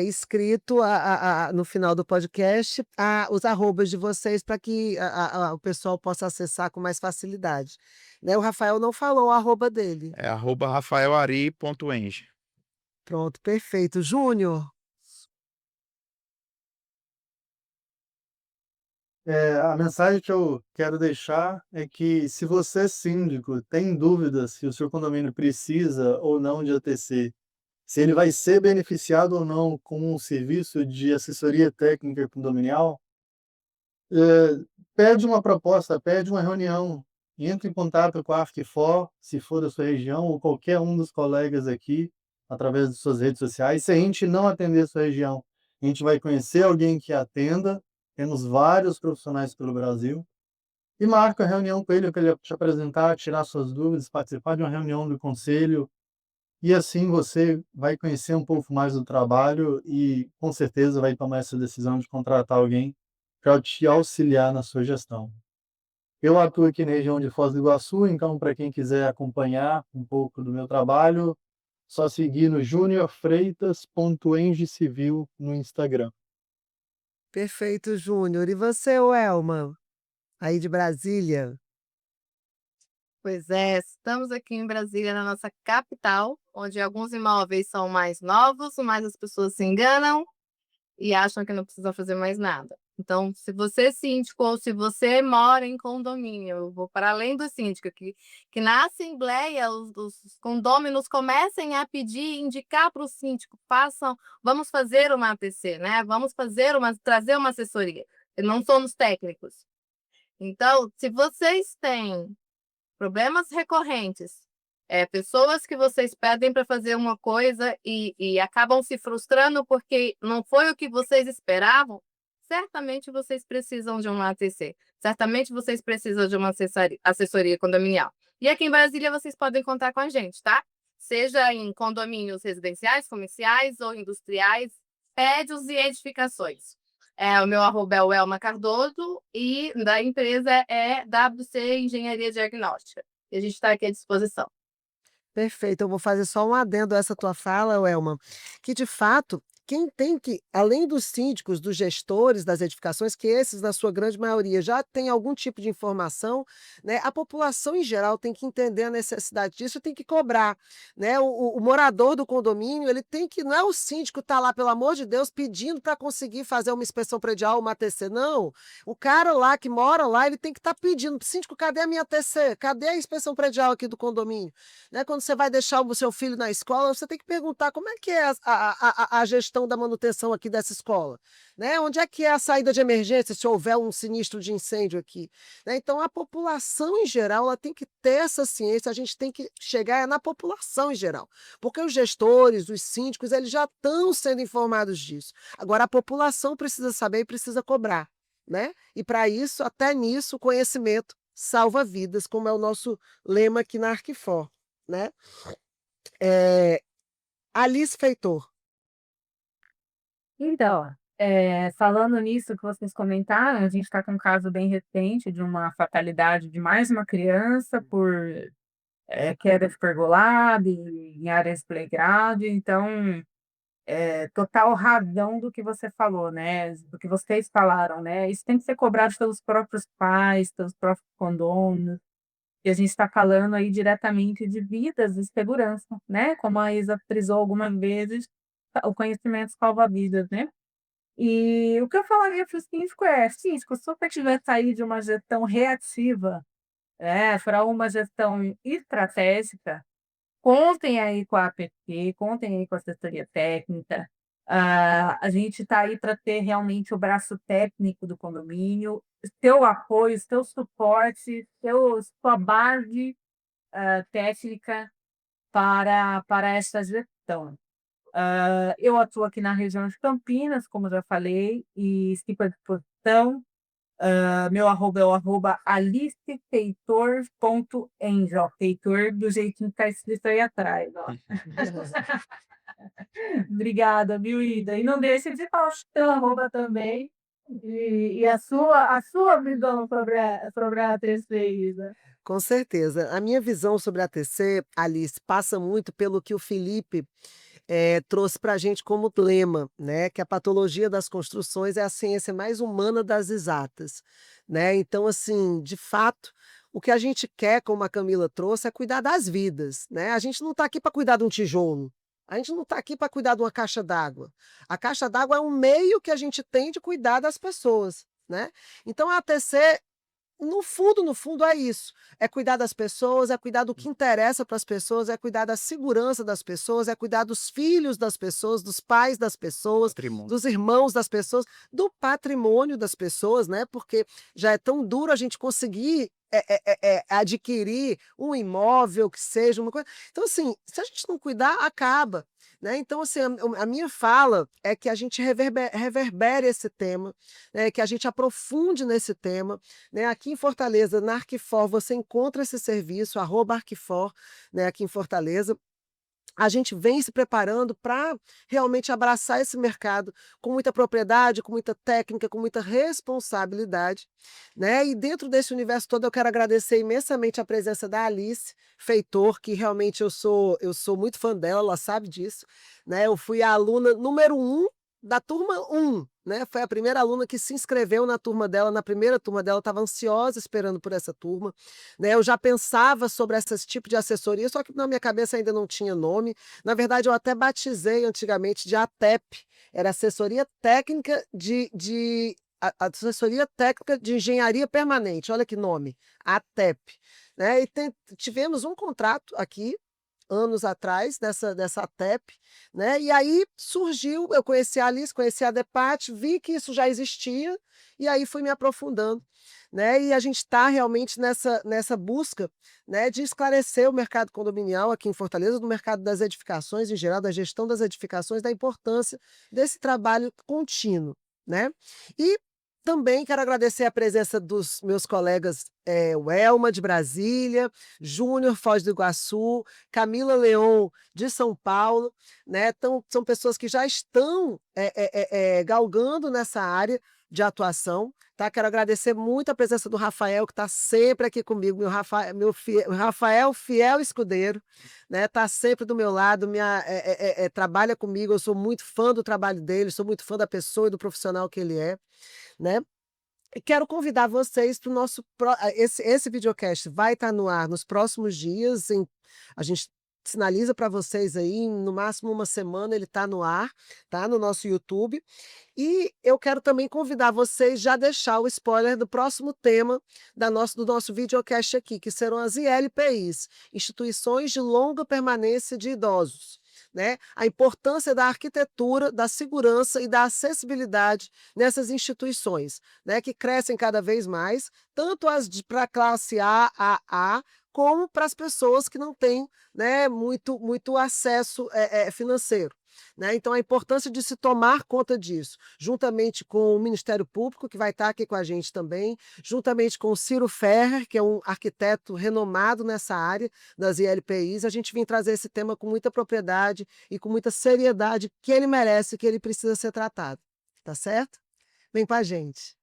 escrito no final do podcast, os arrobas de vocês para que o pessoal possa acessar com mais facilidade, né. O Rafael não falou o arroba dele. É @rafaelari.eng. Pronto, perfeito. Júnior? A mensagem que eu quero deixar é que, se você, síndico, tem dúvidas se o seu condomínio precisa ou não de ATC, se ele vai ser beneficiado ou não com um serviço de assessoria técnica condominial, pede uma proposta, pede uma reunião, entre em contato com a AFCFO, se for da sua região, ou qualquer um dos colegas aqui, através de suas redes sociais. Se a gente não atender a sua região, a gente vai conhecer alguém que atenda, temos vários profissionais pelo Brasil, e marca a reunião com ele, para ele te apresentar, tirar suas dúvidas, participar de uma reunião do conselho, e assim você vai conhecer um pouco mais do trabalho e, com certeza, vai tomar essa decisão de contratar alguém para te auxiliar na sua gestão. Eu atuo aqui na região de Foz do Iguaçu, então, para quem quiser acompanhar um pouco do meu trabalho, só seguir no juniorfreitas.engcivil no Instagram. Perfeito, Júnior. E você, Welma, aí de Brasília? Pois é, estamos aqui em Brasília, na nossa capital, onde alguns imóveis são mais novos, mas as pessoas se enganam e acham que não precisam fazer mais nada. Então, se você é síndico ou se você mora em condomínio, eu vou para além do síndico, que na assembleia os condôminos comecem a pedir, indicar para o síndico, vamos fazer uma ATC, né? Trazer uma assessoria. Não somos técnicos. Então, se vocês têm problemas recorrentes, pessoas que vocês pedem para fazer uma coisa e acabam se frustrando porque não foi o que vocês esperavam, certamente vocês precisam de uma ATC, certamente vocês precisam de uma assessoria condominial. E aqui em Brasília vocês podem contar com a gente, tá? Seja em condomínios residenciais, comerciais ou industriais, prédios e edificações. O meu arroba é o Elma Cardoso e da empresa é WC Engenharia Diagnóstica. E a gente está aqui à disposição. Perfeito, eu vou fazer só um adendo a essa tua fala, Welma, que de fato, quem tem que, além dos síndicos, dos gestores das edificações, que esses, na sua grande maioria, já têm algum tipo de informação, né, a população em geral tem que entender a necessidade disso e tem que cobrar, né? O morador do condomínio, ele tem que, não é o síndico estar lá, pelo amor de Deus, pedindo para conseguir fazer uma inspeção predial, uma ATC, não. O cara lá que mora lá, ele tem que estar pedindo, síndico, cadê a minha ATC? Cadê a inspeção predial aqui do condomínio? Né, quando você vai deixar o seu filho na escola, você tem que perguntar como é que é a gestão gestão da manutenção aqui dessa escola? Né? Onde é que é a saída de emergência se houver um sinistro de incêndio aqui? Né? Então, a população em geral ela tem que ter essa ciência, a gente tem que chegar na população em geral, porque os gestores, os síndicos, eles já estão sendo informados disso. Agora, a população precisa saber e precisa cobrar. Né? E para isso, até nisso, o conhecimento salva vidas, como é o nosso lema aqui na Arquifor. Né? Alice Feitor. Então, falando nisso que vocês comentaram, a gente está com um caso bem recente de uma fatalidade de mais uma criança por queda de pergolado em áreas playground. Então, total razão do que você falou, né? Do que vocês falaram, né? Isso tem que ser cobrado pelos próprios pais, pelos próprios condôminos. E a gente está falando aí diretamente de vidas e segurança, né? Como a Isa frisou algumas vezes, o conhecimento salva vidas, né? E o que eu falaria para o síndico é, síndico, se você tiver sair de uma gestão reativa, para uma gestão estratégica, contem aí com a APT, contem aí com a assessoria técnica. A gente está aí para ter realmente o braço técnico do condomínio, seu apoio, seu suporte, sua base técnica para essa gestão. Eu atuo aqui na região de Campinas, como eu já falei, e fico à disposição. Meu arroba é o arroba alicefeitor.angel. Feitor do jeitinho que está escrito aí atrás. Ó. Obrigada, viu, Ida? E não deixe de falar o seu arroba também. E a sua visão sobre a ATC, Ida. Com certeza. A minha visão sobre a ATC, Alice, passa muito pelo que o Felipe trouxe para a gente como lema, né? Que a patologia das construções é a ciência mais humana das exatas. Né? Então, assim, de fato, o que a gente quer, como a Camila trouxe, é cuidar das vidas. Né? A gente não está aqui para cuidar de um tijolo. A gente não está aqui para cuidar de uma caixa d'água. A caixa d'água é um meio que a gente tem de cuidar das pessoas. Né? Então, a ATC no fundo é isso. É cuidar das pessoas, é cuidar do que interessa para as pessoas, é cuidar da segurança das pessoas, é cuidar dos filhos das pessoas, dos pais das pessoas, Patrimônio. dos irmãos das pessoas, do patrimônio das pessoas, né? Porque já é tão duro a gente conseguir adquirir um imóvel que seja uma coisa. Então, assim, se a gente não cuidar, acaba. Né? Então, assim, a minha fala é que a gente reverbere esse tema, né? Que a gente aprofunde nesse tema. Né? Aqui em Fortaleza, na Arquifor, você encontra esse serviço, @Arquifor, né? Aqui em Fortaleza. A gente vem se preparando para realmente abraçar esse mercado com muita propriedade, com muita técnica, com muita responsabilidade. Né? E dentro desse universo todo, eu quero agradecer imensamente a presença da Alice Feitor, que realmente eu sou muito fã dela, ela sabe disso. Né? Eu fui a aluna número 1 da turma 1, né? Foi a primeira aluna que se inscreveu na turma dela, na primeira turma dela, estava ansiosa esperando por essa turma. Né? Eu já pensava sobre esse tipo de assessoria, só que na minha cabeça ainda não tinha nome. Na verdade, eu até batizei antigamente de ATEP, era Assessoria Técnica Assessoria Técnica de Engenharia Permanente, olha que nome, ATEP. Né? E tivemos um contrato aqui, anos atrás, dessa ATEP, né? E aí surgiu, eu conheci a Alice, conheci a DEPAT, vi que isso já existia, e aí fui me aprofundando. Né? E a gente está realmente nessa busca, né, de esclarecer o mercado condominial aqui em Fortaleza, do mercado das edificações em geral, da gestão das edificações, da importância desse trabalho contínuo. Né? E também quero agradecer a presença dos meus colegas o Elma, de Brasília, Júnior, Foz do Iguaçu, Camila Leon, de São Paulo. Né? Então, são pessoas que já estão galgando nessa área de atuação. Tá? Quero agradecer muito a presença do Rafael, que está sempre aqui comigo, o Rafael, fiel escudeiro, né? Está sempre do meu lado, trabalha comigo, eu sou muito fã do trabalho dele, sou muito fã da pessoa e do profissional que ele é. Né? E quero convidar vocês para o nosso. Esse videocast vai estar no ar nos próximos dias. A gente sinaliza para vocês aí, no máximo uma semana ele está no ar, tá? No nosso YouTube. E eu quero também convidar vocês já deixar o spoiler do próximo tema do nosso videocast aqui, que serão as ILPIs, Instituições de Longa Permanência de Idosos. né, a importância da arquitetura, da segurança e da acessibilidade nessas instituições, né, que crescem cada vez mais, tanto as para a classe A, como para as pessoas que não têm, né, muito acesso financeiro. Né? Então, a importância de se tomar conta disso, juntamente com o Ministério Público, que vai estar aqui com a gente também, juntamente com o Ciro Ferrer, que é um arquiteto renomado nessa área das ILPIs, a gente vem trazer esse tema com muita propriedade e com muita seriedade que ele merece, que ele precisa ser tratado. Tá certo? Vem com a gente.